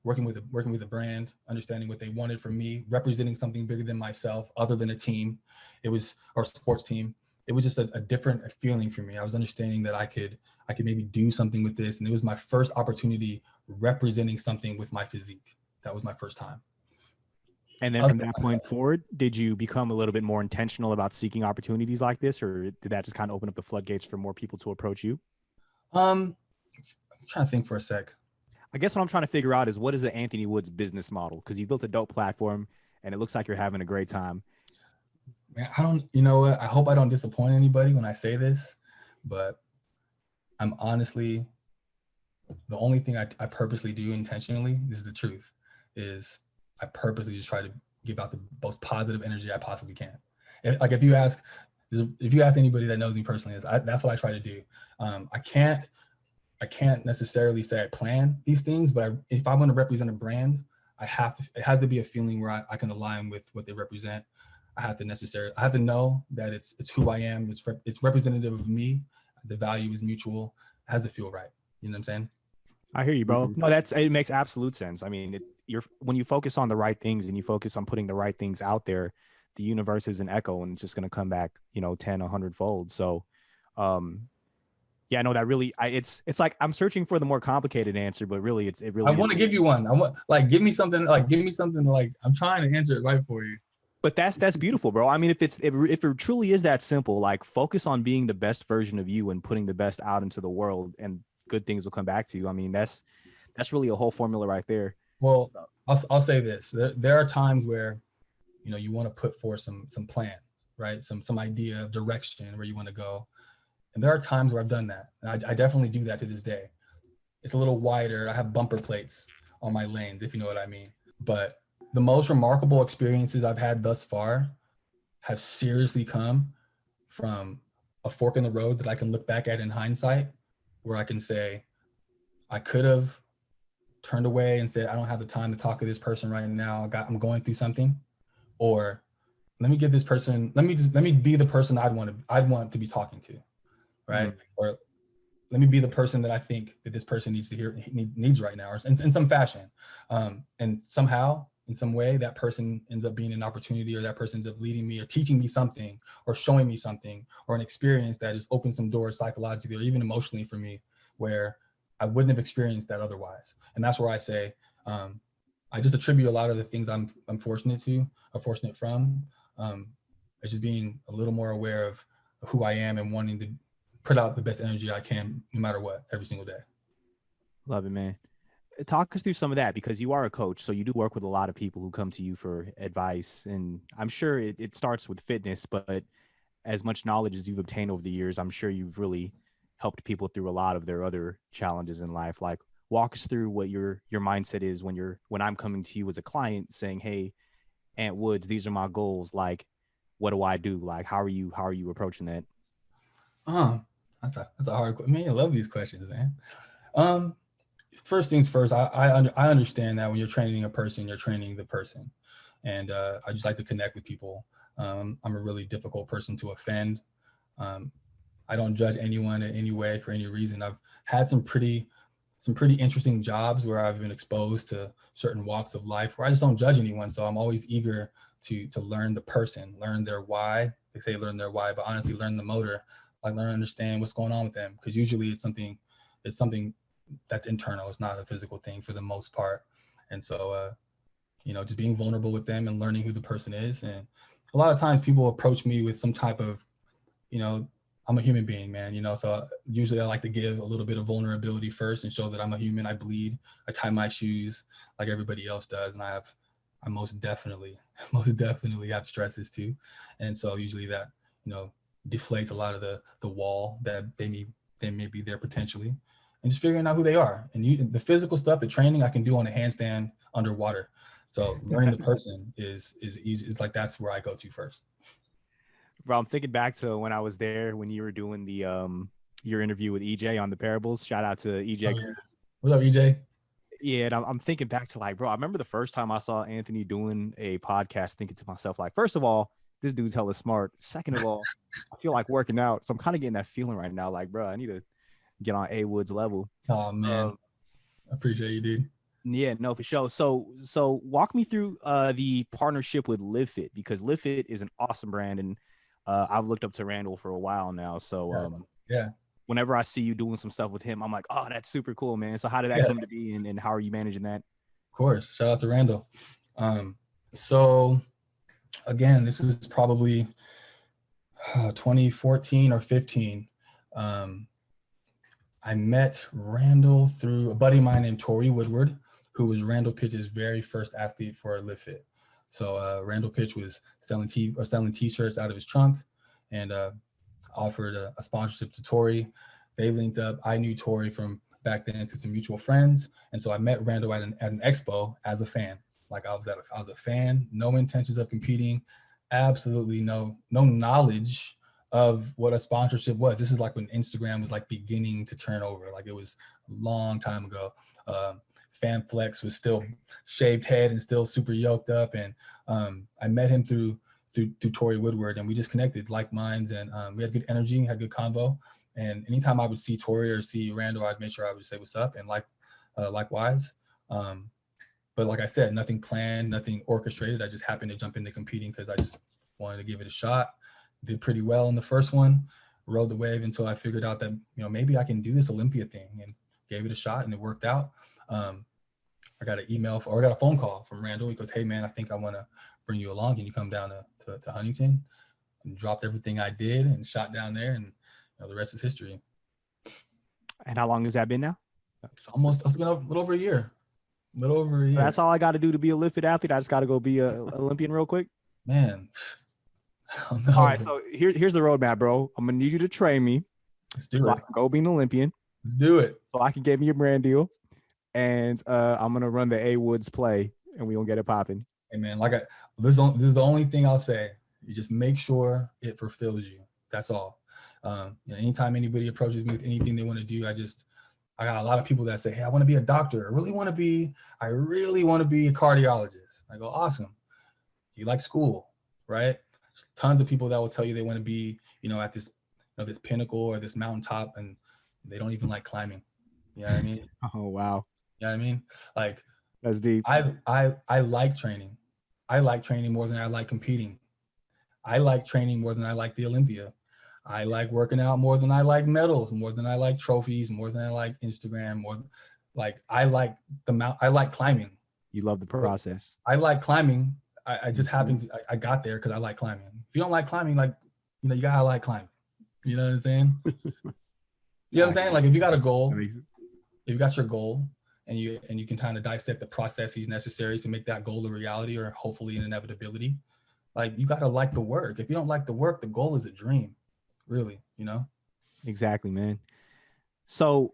working with a brand, understanding what they wanted from me, representing something bigger than myself, other than a team. It was our sports team. It was just a different feeling for me. I was understanding that I could maybe do something with this, and it was my first opportunity representing something with my physique. That was my first time. And then from that point forward, did you become a little bit more intentional about seeking opportunities like this, or did that just kind of open up the floodgates for more people to approach you? I'm trying to think for a sec. I guess what I'm trying to figure out is what is the Anthony Woods business model? Because you built a dope platform and it looks like you're having a great time. Man, you know what? I hope I don't disappoint anybody when I say this, but I'm honestly, the only thing I purposely do intentionally, this is the truth, is I purposely just try to give out the most positive energy I possibly can. If you ask anybody that knows me personally, that's what I try to do. I can't necessarily say I plan these things, but if I want to represent a brand, it has to be a feeling where I can align with what they represent. I have to know that it's who I am. It's representative of me. The value is mutual. It has to feel right. You know what I'm saying? I hear you, bro. No, it makes absolute sense. I mean, when you focus on the right things and you focus on putting the right things out there, the universe is an echo and it's just going to come back, 10, 100 fold. So, Yeah, no, that really, it's like I'm searching for the more complicated answer, but really, it I really want to is. give you one. I want like give me something like I'm trying to answer it right for you. But that's beautiful, bro. I mean, if it truly is that simple, like focus on being the best version of you and putting the best out into the world, and good things will come back to you. I mean, that's really a whole formula right there. Well, I'll say this. There are times where, you know, you want to put forth some plans, right? Some idea of direction where you want to go. And there are times where I've done that. And I definitely do that to this day. It's a little wider. I have bumper plates on my lanes, if you know what I mean. But the most remarkable experiences I've had thus far have seriously come from a fork in the road that I can look back at in hindsight, where I can say, I could have turned away and said, I don't have the time to talk to this person right now. I'm going through something. Or let me give this person, let me be the person I'd want to be talking to, right? Mm-hmm. Or let me be the person that I think that this person needs to hear, needs right now, or in some fashion. And somehow, in some way, that person ends up being an opportunity, or that person ends up leading me or teaching me something or showing me something or an experience that just opens some doors psychologically or even emotionally for me where I wouldn't have experienced that otherwise. And that's where I say, I just attribute a lot of the things I'm fortunate from, it's just being a little more aware of who I am and wanting to put out the best energy I can, no matter what, every single day. Love it, man. Talk us through some of that, because you are a coach, so you do work with a lot of people who come to you for advice, and I'm sure it starts with fitness, but as much knowledge as you've obtained over the years, I'm sure you've really helped people through a lot of their other challenges in life. Like, walk us through what your mindset is when I'm coming to you as a client saying, "Hey, Ant Woods, these are my goals. Like, what do I do? Like, how are you approaching that?" That's a hard question. Man, I love these questions, man. First things first, I understand that when you're training a person, you're training the person, and I just like to connect with people. I'm a really difficult person to offend. Um, I don't judge anyone in any way for any reason. I've had some pretty interesting jobs where I've been exposed to certain walks of life where I just don't judge anyone. So I'm always eager to learn the person, learn their why. They say learn their why, but honestly, learn the motor, like learn, understand what's going on with them. Because usually it's something that's internal. It's not a physical thing for the most part. And so, just being vulnerable with them and learning who the person is. And a lot of times people approach me with some type of, I'm a human being, man, so usually I like to give a little bit of vulnerability first and show that I'm a human. I bleed, I tie my shoes like everybody else does. And I most definitely have stresses too. And so usually that, deflates a lot of the wall that they may be there potentially, and just figuring out who they are. And the physical stuff, the training I can do on a handstand underwater. So learning the person is easy. It's like, that's where I go to first. Bro, I'm thinking back to when I was there when you were doing the your interview with EJ on the parables. Shout out to EJ. Oh, yeah. What's up, EJ? Yeah, and I'm thinking back to, like, bro, I remember the first time I saw Anthony doing a podcast, thinking to myself, like, first of all, this dude's hella smart. Second of all, I feel like working out. So I'm kind of getting that feeling right now, like, bro, I need to get on A Woods level. Oh man, I appreciate you, dude. Yeah, no, for sure. So walk me through the partnership with LiveFit, because LiveFit is an awesome brand, and I've looked up to Randall for a while now. So yeah. Whenever I see you doing some stuff with him, I'm like, oh, that's super cool, man. So how did that come to be, and how are you managing that? Of course. Shout out to Randall. So again, this was probably 2014 or 15. I met Randall through a buddy of mine named Tori Woodward, who was Randall Pitch's very first athlete for LiveFit. So Randall Pitch was selling t-shirts out of his trunk, and offered a sponsorship to Tori. They linked up. I knew Tori from back then through some mutual friends, and so I met Randall at an expo as a fan. Like I was a fan, no intentions of competing, absolutely no knowledge of what a sponsorship was. This is like when Instagram was like beginning to turn over. Like it was a long time ago. Fan Flex was still shaved head and still super yoked up, and I met him through Tori Woodward, and we just connected like minds, and we had good energy, had good convo. And anytime I would see Tori or see Randall, I'd make sure I would say what's up, and likewise. But like I said, nothing planned, nothing orchestrated. I just happened to jump into competing because I just wanted to give it a shot. Did pretty well in the first one. rode the wave until I figured out that, maybe I can do this Olympia thing, and gave it a shot, and it worked out. I got I got a phone call from Randall. He goes, "Hey man, I think I want to bring you along. Can you come down to Huntington?" And dropped everything I did and shot down there, and the rest is history. And how long has that been now? It's been a little over a year. So that's all I got to do to be a lifted athlete. I just got to go be a Olympian real quick. Man. All right. So here's the roadmap, bro. I'm going to need you to train me. Let's do it. I can go be an Olympian. Let's do it. So I can get me a brand deal. And I'm going to run the A Woods play, and we going to get it popping. Hey man, this is the only thing I'll say. You just make sure it fulfills you. That's all. Anytime anybody approaches me with anything they want to do, I got a lot of people that say, "Hey, I want to be a doctor. I really want to be a cardiologist." I go, "Awesome. You like school, right?" There's tons of people that will tell you they want to be, at this, this pinnacle or this mountaintop, and they don't even like climbing. You know what I mean? Oh, wow. You know what I mean? Like, that's deep. I like training. I like training more than I like competing. I like training more than I like the Olympia. I like working out more than I like medals, more than I like trophies, more than I like Instagram, I like climbing. You love the process. I like climbing. I just happened to, I got there because I like climbing. If you don't like climbing, you gotta like climbing. You know what I'm saying? You know what I'm saying? Like, if you got a goal, if you got your goal, and you can kind of dissect the processes necessary to make that goal a reality, or hopefully an inevitability, like, you gotta like the work. If you don't like the work, the goal is a dream. Really, Exactly, man. So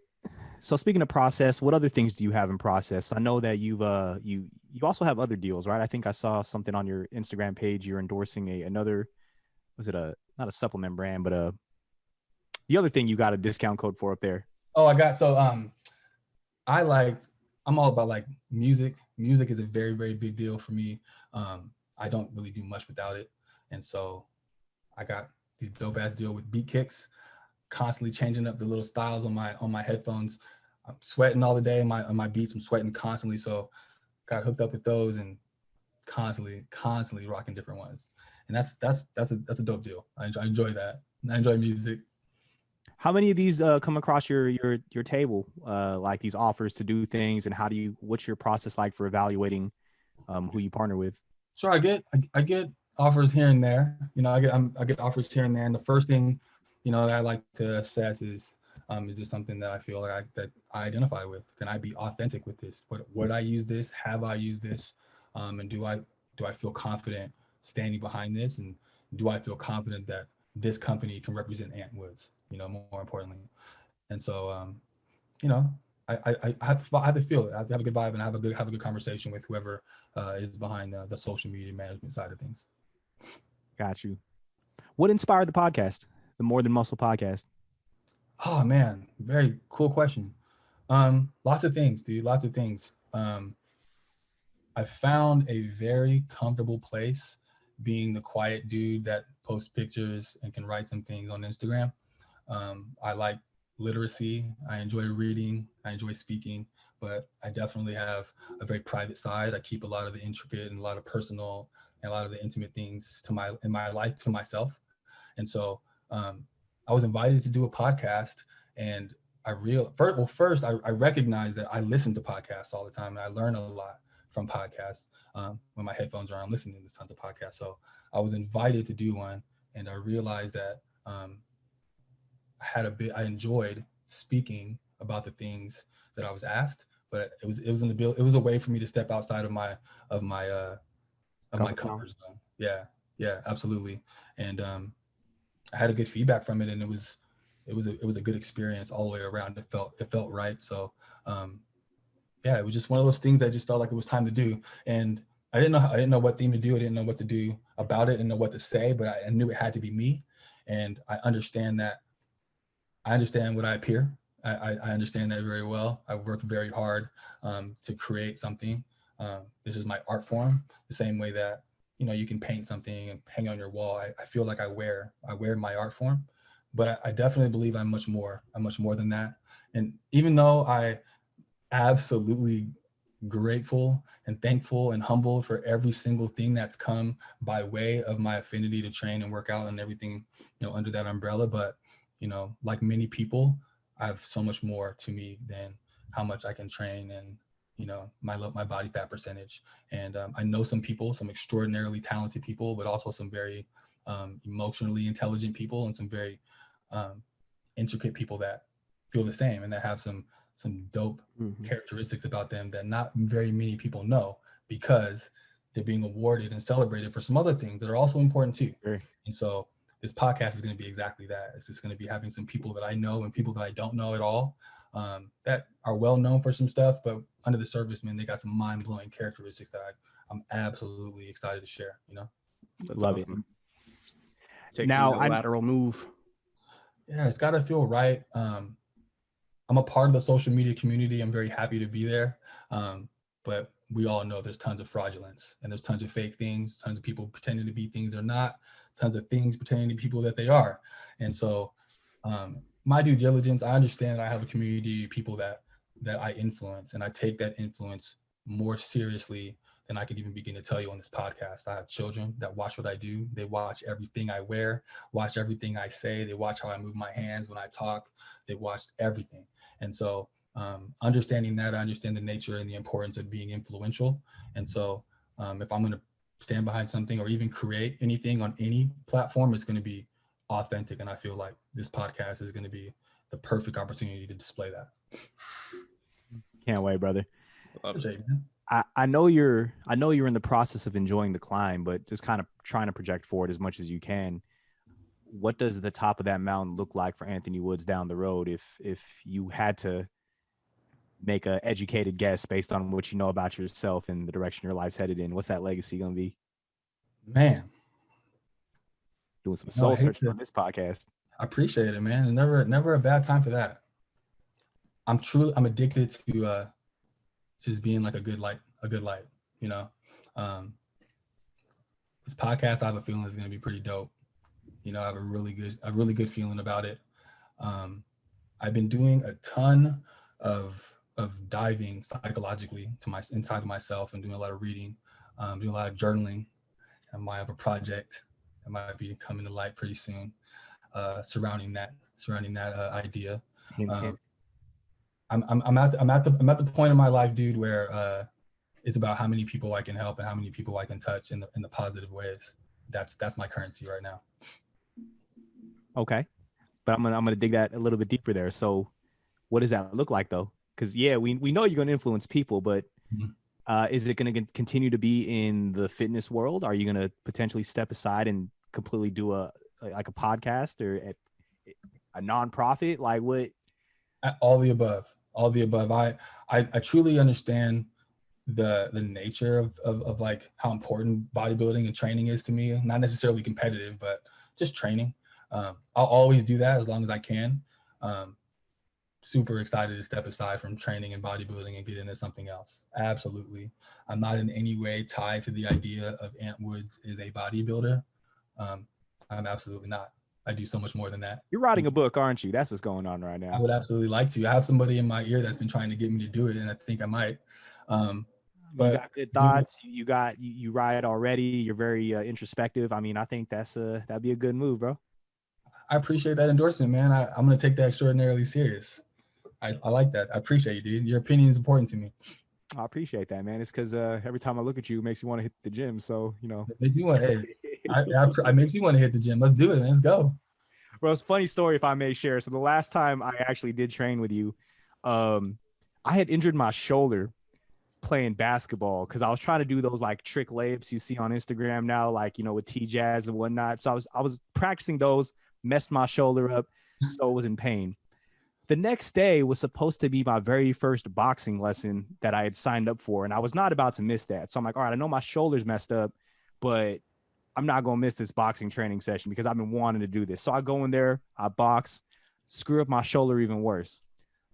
speaking of process, what other things do you have in process? I know that you also have other deals, right? I think I saw something on your Instagram page. You're endorsing another, was it not a supplement brand, but the other thing you got a discount code for up there. Oh, I'm all about like music. Music is a very, very big deal for me. I don't really do much without it. And so I got these dope ass deal with Beat Kicks, constantly changing up the little styles on my headphones. I'm sweating all the day on my beats. I'm sweating constantly. So got hooked up with those and constantly rocking different ones. And that's a dope deal. I enjoy that. I enjoy music. How many of these come across your table, like these offers to do things, and what's your process like for evaluating who you partner with? Sure, I get offers here and there. I get offers here and there. And the first thing, that I like to assess is this something that I feel like that I identify with? Can I be authentic with this? Would I use this? Have I used this? And do I feel confident standing behind this? And do I feel confident that this company can represent Ant Woods? More importantly. And so, I have to feel it. I have to have a good vibe, and have a good conversation with whoever is behind the social media management side of things. Got you. What inspired the podcast, the More Than Muscle podcast? Oh man, very cool question. Lots of things, dude. Lots of things. I found a very comfortable place being the quiet dude that posts pictures and can write some things on Instagram. I like literacy. I enjoy reading. I enjoy speaking, but I definitely have a very private side. I keep a lot of the intricate and a lot of personal and a lot of the intimate things in my life to myself. And so I was invited to do a podcast, and I recognized that I listen to podcasts all the time, and I learn a lot from podcasts. When my headphones are on, listening to tons of podcasts. So I was invited to do one, and I realized that I enjoyed speaking about the things that I was asked, but it was a way for me to step outside of my comfort zone. Yeah, absolutely. And I had a good feedback from it, and it was a good experience all the way around. It felt right. So it was just one of those things that just felt like it was time to do. And I didn't know what theme to do. I didn't know what to do about it. I didn't know what to say, but I knew it had to be me. And I understand what I appear. I understand that very well. I've worked very hard to create something. This is my art form, the same way that, you can paint something and hang on your wall. I feel like I wear my art form, but I definitely believe I'm much more than that. And even though I absolutely grateful and thankful and humble for every single thing that's come by way of my affinity to train and work out and everything, under that umbrella. But like many people, I have so much more to me than how much I can train and, my body fat percentage. And I know some people, some extraordinarily talented people, but also some very emotionally intelligent people and some very intricate people that feel the same and that have some dope characteristics about them that not very many people know, because they're being awarded and celebrated for some other things that are also important too. Sure. And so this podcast is going to be exactly that. It's just going to be having some people that I know and people that I don't know at all, that are well known for some stuff, but under the surface, man, they got some mind-blowing characteristics that I'm absolutely excited to share. That's Love awesome. it. Taking Now, that lateral move. Yeah, it's got to feel right. I'm a part of the social media community. I'm very happy to be there. But we all know there's tons of fraudulence and there's tons of fake things, tons of people pretending to be things they're not, tons of things pretending to be people that they are. And so my due diligence, I understand that I have a community of people that I influence, and I take that influence more seriously than I could even begin to tell you on this podcast. I have children that watch what I do. They watch everything I wear, watch everything I say. They watch how I move my hands when I talk. They watch everything. And so understanding that, I understand the nature and the importance of being influential. And so if I'm going to stand behind something or even create anything on any platform, it's going to be authentic. And I feel like this podcast is going to be the perfect opportunity to display that. Can't wait, brother. Appreciate it, man. I know you're in the process of enjoying the climb, but just kind of trying to project forward as much as you can. What does the top of that mountain look like for Anthony Woods down the road if you had to make an educated guess based on what you know about yourself and the direction your life's headed in? What's that legacy going to be? Man, doing some soul searching on this podcast. I appreciate it, man. Never a bad time for that. I'm addicted to just being like a good light. This podcast, I have a feeling, is going to be pretty dope. I have a really good feeling about it. I've been doing a ton of diving psychologically inside of myself and doing a lot of reading, doing a lot of journaling. I might have a project that might be coming to light pretty soon, surrounding that idea. I'm at the point in my life, dude, where it's about how many people I can help and how many people I can touch in the positive ways. That's my currency right now. Okay, but I'm gonna dig that a little bit deeper there. So, what does that look like though? Because we know you're gonna influence people, but is it gonna continue to be in the fitness world? Are you gonna potentially step aside and completely do a podcast or a nonprofit? Like what? All the above. I truly understand the nature of like how important bodybuilding and training is to me. Not necessarily competitive, but just training. I'll always do that as long as I can. Super excited to step aside from training and bodybuilding and get into something else. Absolutely. I'm not in any way tied to the idea of Ant Woods is a bodybuilder. I'm absolutely not. I do so much more than that. You're writing a book, aren't you? That's what's going on right now. I would absolutely like to. I have somebody in my ear that's been trying to get me to do it, and I think I might. But you got good thoughts. You write already. You're very introspective. I mean, I think that'd be a good move, bro. I appreciate that endorsement, man. I'm gonna take that extraordinarily serious. I like that. I appreciate you, dude. Your opinion is important to me. I appreciate that, man. It's because every time I look at you, it makes me want to hit the gym. So it makes me want. Hey, I makes me want to hit the gym. Let's do it, man. Let's go. Bro, it's a funny story if I may share. So the last time I actually did train with you, I had injured my shoulder playing basketball because I was trying to do those like trick layups you see on Instagram now, like with T-Jazz and whatnot. So I was practicing those, messed my shoulder up, so it was in pain. The next day was supposed to be my very first boxing lesson that I had signed up for, and I was not about to miss that. So I'm like, all right, I know my shoulder's messed up, but I'm not going to miss this boxing training session because I've been wanting to do this. So I go in there, I box, screw up my shoulder even worse.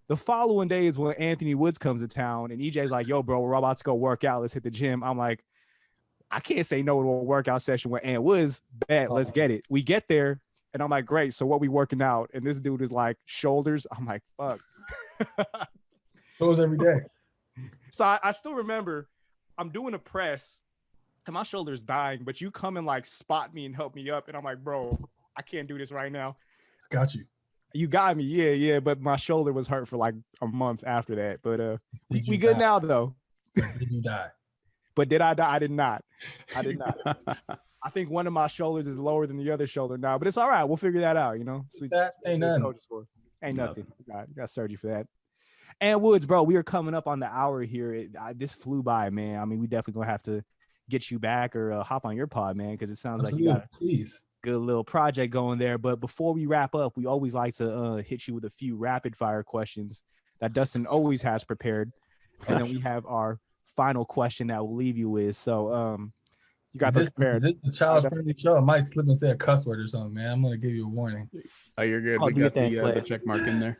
The following day is when Anthony Woods comes to town, and EJ's like, yo, bro, we're about to go work out. Let's hit the gym. I'm like, I can't say no to a workout session with Ant Woods. Bet, let's get it. We get there, and I'm like, great. So what we working out? And this dude is like, shoulders. I'm like, fuck. Goes every day. So I still remember I'm doing a press, and my shoulder's dying, but you come and like spot me and help me up. And I'm like, bro, I can't do this right now. Got you. You got me. Yeah. But my shoulder was hurt for like a month after that. But Did we you good die? now though. Did you die? But did I die? I did not. I did not. I think one of my shoulders is lower than the other shoulder now, but it's all right. We'll figure that out. So That ain't nothing. ain't nothing. Got surgery for that. And Woods, bro, we are coming up on the hour here. This flew by, man. I mean, we definitely gonna have to get you back or hop on your pod, man, because it sounds like you got a good little project going there. But before we wrap up, we always like to hit you with a few rapid fire questions that Dustin always has prepared, and then we have our final question that we'll leave you with. So, you got those prepared. Is this a child-friendly show? I might slip and say a cuss word or something, man. I'm gonna give you a warning. Oh, you're good. We got the check mark in there.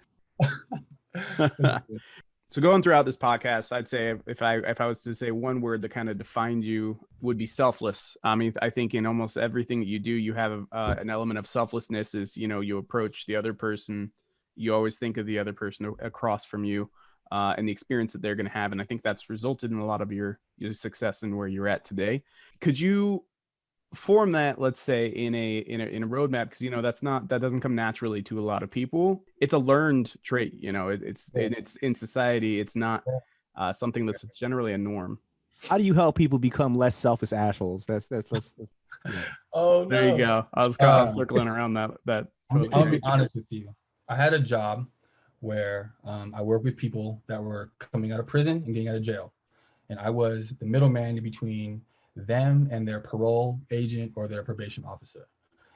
So going throughout this podcast, I'd say if I was to say one word that kind of defined you would be selfless. I mean, I think in almost everything that you do, you have an element of selflessness. Is you approach the other person, you always think of the other person across from you, and the experience that they're going to have. And I think that's resulted in a lot of your success and where you're at today. Could you form that, let's say, in a roadmap? Because that doesn't come naturally to a lot of people. It's a learned trait. It's in society. It's not something that's generally a norm. How do you help people become less selfish assholes? That's yeah. Oh no. There you go. I was kind of circling around that. I'll be honest with you. I had a job where I worked with people that were coming out of prison and getting out of jail, and I was the middleman in between them and their parole agent or their probation officer.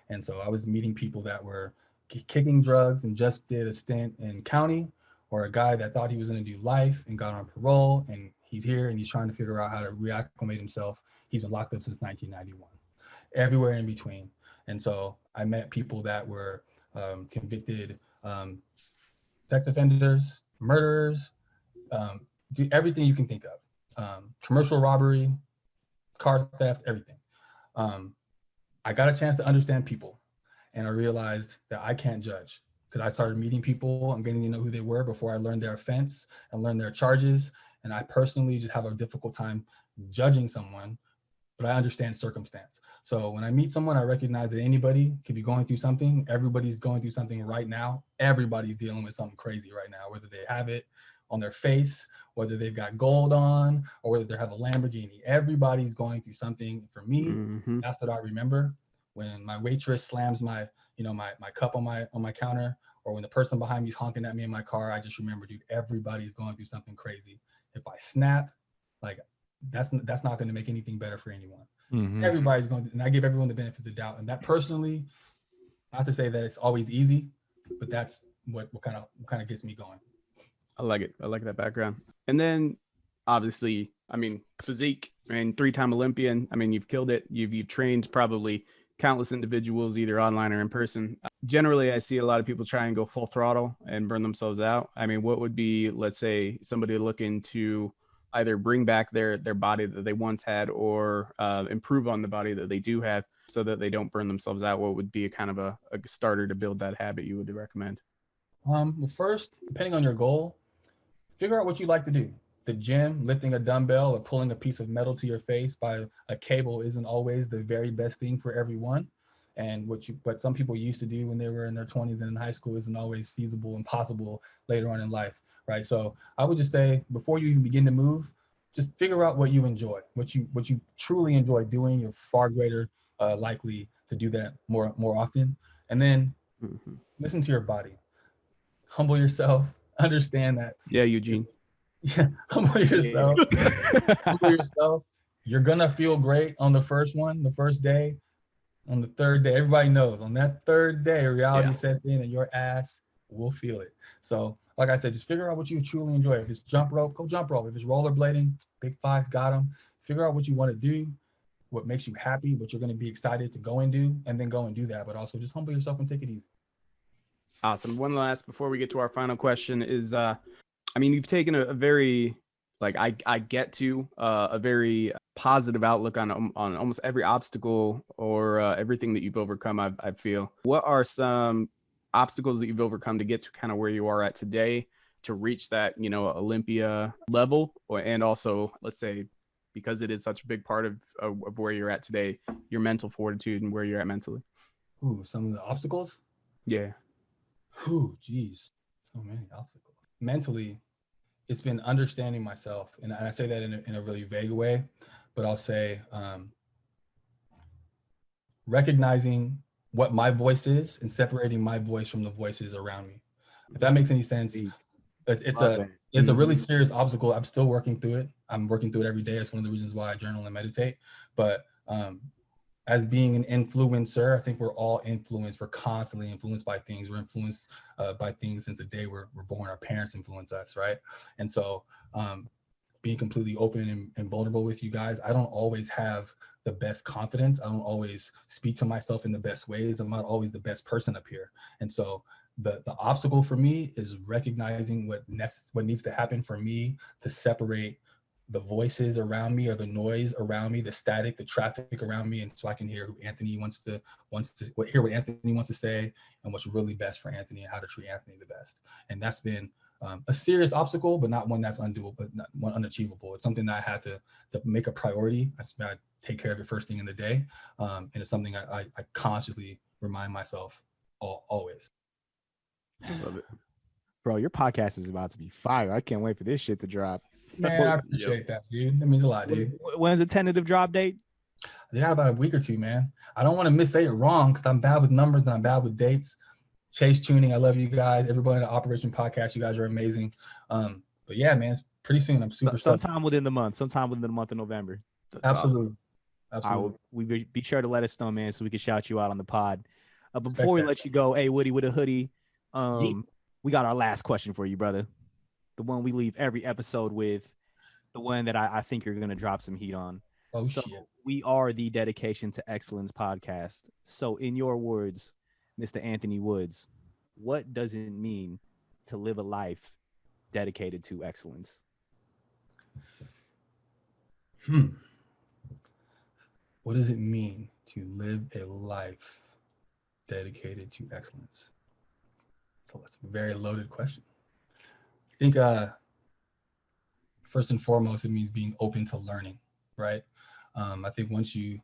And so I was meeting people that were kicking drugs and just did a stint in county, or a guy that thought he was going to do life and got on parole, and he's here and he's trying to figure out how to reacclimate himself. He's been locked up since 1991, everywhere in between. And so I met people that were convicted sex offenders, murderers, do everything you can think of, commercial robbery, car theft, everything. I got a chance to understand people, and I realized that I can't judge, because I started meeting people and getting to know who they were before I learned their offense and learned their charges. And I personally just have a difficult time judging someone, but I understand circumstance. So when I meet someone, I recognize that anybody could be going through something. Everybody's going through something right now. Everybody's dealing with something crazy right now, whether they have it on their face, whether they've got gold on, or whether they have a Lamborghini. Everybody's going through something. For me, that's what I remember. When my waitress slams my cup on my counter, or when the person behind me is honking at me in my car, I just remember, dude, everybody's going through something crazy. If I snap, like that's not going to make anything better for anyone. Everybody's going to, and I give everyone the benefit of the doubt. And that personally, not to say that it's always easy, but that's what kind of gets me going. I like it. I like that background. And then obviously, I mean, physique, and 3-time Olympian. I mean, you've killed it. You've trained probably countless individuals, either online or in person. Generally, I see a lot of people try and go full throttle and burn themselves out. I mean, what would be, let's say, somebody looking to either bring back their body that they once had, or improve on the body that they do have, so that they don't burn themselves out? What would be a kind of a starter to build that habit you would recommend? Well, first, depending on your goal, figure out what you like to do. The gym, lifting a dumbbell or pulling a piece of metal to your face by a cable isn't always the very best thing for everyone. And what some people used to do when they were in their 20s and in high school isn't always feasible and possible later on in life, right? So I would just say, before you even begin to move, just figure out what you enjoy, what you truly enjoy doing. You're far greater likely to do that more often. And then listen to your body. Humble yourself. Understand that. Yeah, Eugene. Yeah, humble yourself. Humble yourself. You're gonna feel great on the first day. On the third day, everybody knows, on that third day, reality sets in and your ass will feel it. So, like I said, just figure out what you truly enjoy. If it's jump rope, go jump rope. If it's rollerblading, Big Five's got them. Figure out what you want to do, what makes you happy, what you're going to be excited to go and do, and then go and do that. But also just humble yourself and take it easy. Awesome. One last, before we get to our final question, is I mean, you've taken a very, like, I get to a very positive outlook on almost every obstacle or everything that you've overcome. I feel. What are some obstacles that you've overcome to get to kind of where you are at today, to reach that, Olympia level, and also, let's say, because it is such a big part of where you're at today, your mental fortitude and where you're at mentally? Ooh, some of the obstacles? Yeah. Whew, geez, so many obstacles. Mentally, it's been understanding myself, and I say that in a really vague way, but I'll say recognizing what my voice is and separating my voice from the voices around me. If that makes any sense, Deep. it's Love a that. it's a really Mhm. serious obstacle. I'm still working through it. I'm working through it every day. It's one of the reasons why I journal and meditate. But as being an influencer, I think we're all influenced. We're constantly influenced by things. We're influenced by things since the day we're born. Our parents influence us, right? And so being completely open and vulnerable with you guys, I don't always have the best confidence. I don't always speak to myself in the best ways. I'm not always the best person up here. And so the obstacle for me is recognizing what needs to happen for me to separate the voices around me or the noise around me, the static, the traffic around me, and so I can hear who Anthony hear what Anthony wants to say and what's really best for Anthony and how to treat Anthony the best. And that's been a serious obstacle, but not one that's undoable, but not one unachievable. It's something that I had to make a priority. I take care of it first thing in the day, and it's something I consciously remind myself always. I love it. Bro, your podcast is about to be fire. I can't wait for this shit to drop. Man, I Yep. appreciate that, dude. That means a lot, dude. When's the tentative drop date? They got about a week or two, man. I don't want to missay it wrong because I'm bad with numbers and I'm bad with dates. Chase Tuning, I love you guys. Everybody in the Operation Podcast, you guys are amazing. But yeah, man, it's pretty soon. I'm super stoked. Sometime within the month of November. Absolutely. I will. Be sure to let us know, man, so we can shout you out on the pod. But Respect before we that. let you go, hey Woody with a hoodie, Yeet. we got our last question for you, brother. The one we leave every episode with, the one that I think you're gonna drop some heat on. Oh So shit. we are the Dedication to Excellence podcast. So in your words, Mr. Anthony Woods, what does it mean to live a life dedicated to excellence? What does it mean to live a life dedicated to excellence? So that's a very loaded question. I think first and foremost, it means being open to learning, right? I think once you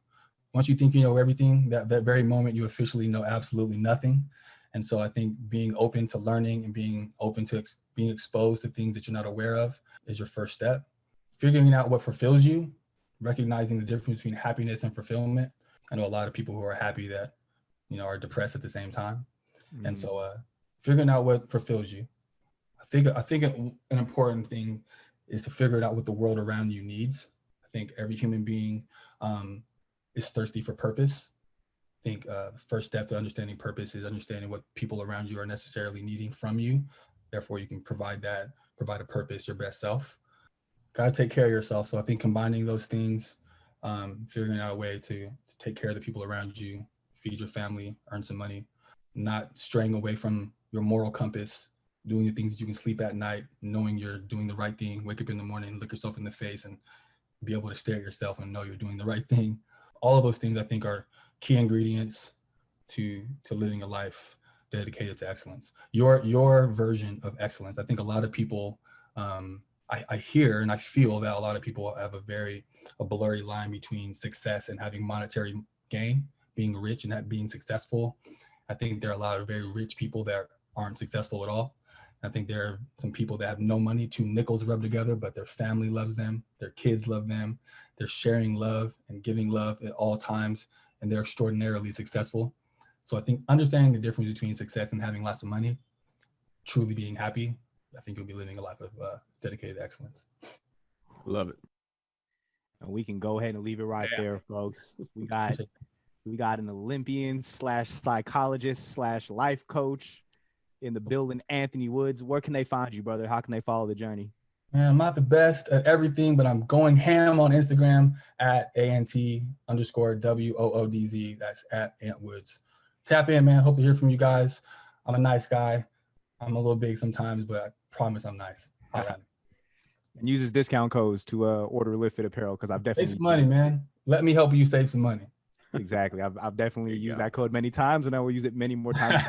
think you know everything, that very moment you officially know absolutely nothing. And so I think being open to learning and being open to being exposed to things that you're not aware of is your first step. Figuring out what fulfills you, recognizing the difference between happiness and fulfillment. I know a lot of people who are happy that, are depressed at the same time. And so figuring out what fulfills you. I think an important thing is to figure out what the world around you needs. I think every human being is thirsty for purpose. I think the first step to understanding purpose is understanding what people around you are necessarily needing from you. Therefore, you can provide a purpose, your best self. Got to take care of yourself. So I think combining those things, figuring out a way to take care of the people around you, feed your family, earn some money, not straying away from your moral compass, doing the things that you can sleep at night, knowing you're doing the right thing, wake up in the morning, look yourself in the face and be able to stare at yourself and know you're doing the right thing. All of those things I think are key ingredients to living a life dedicated to excellence. Your version of excellence. I think a lot of people, I hear and I feel that a lot of people have a blurry line between success and having monetary gain, being rich and that being successful. I think there are a lot of very rich people that aren't successful at all. I think there are some people that have no money, two nickels rubbed together, but their family loves them, their kids love them, they're sharing love and giving love at all times, and they're extraordinarily successful. So I think understanding the difference between success and having lots of money, truly being happy, I think you'll be living a life of dedicated excellence. Love it. And we can go ahead and leave it right there, folks. We got an Olympian / psychologist / life coach in the building, Anthony Woods. Where can they find you, brother? How can they follow the journey? Man, I'm not the best at everything, but I'm going ham on Instagram at ANT_WOODZ. That's at Ant Woods. Tap in, man. Hope to hear from you guys. I'm a nice guy. I'm a little big sometimes, but I promise I'm nice. Holla at me. And use his discount codes to order Lift Fit apparel, because I've definitely Save some money, man. Let me help you save some money. Exactly. I've definitely used that code many times, and I will use it many more times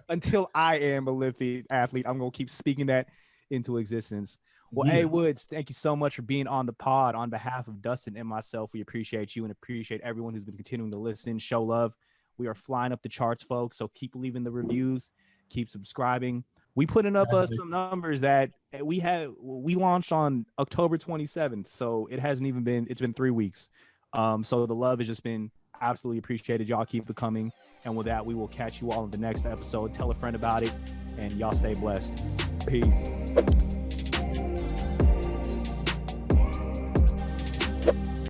until I am a Lift Fit athlete. I'm going to keep speaking that into existence. Well, Hey Woods, thank you so much for being on the pod. On behalf of Dustin and myself, we appreciate you and appreciate everyone who's been continuing to listen, show love. We are flying up the charts, folks. So keep leaving the reviews. keep subscribing. We putting up some numbers that we launched on October 27th, so it's been 3 weeks. So the love has just been absolutely appreciated. Y'all keep it coming. And with that, we will catch you all in the next episode. Tell a friend about it, and y'all stay blessed. Peace.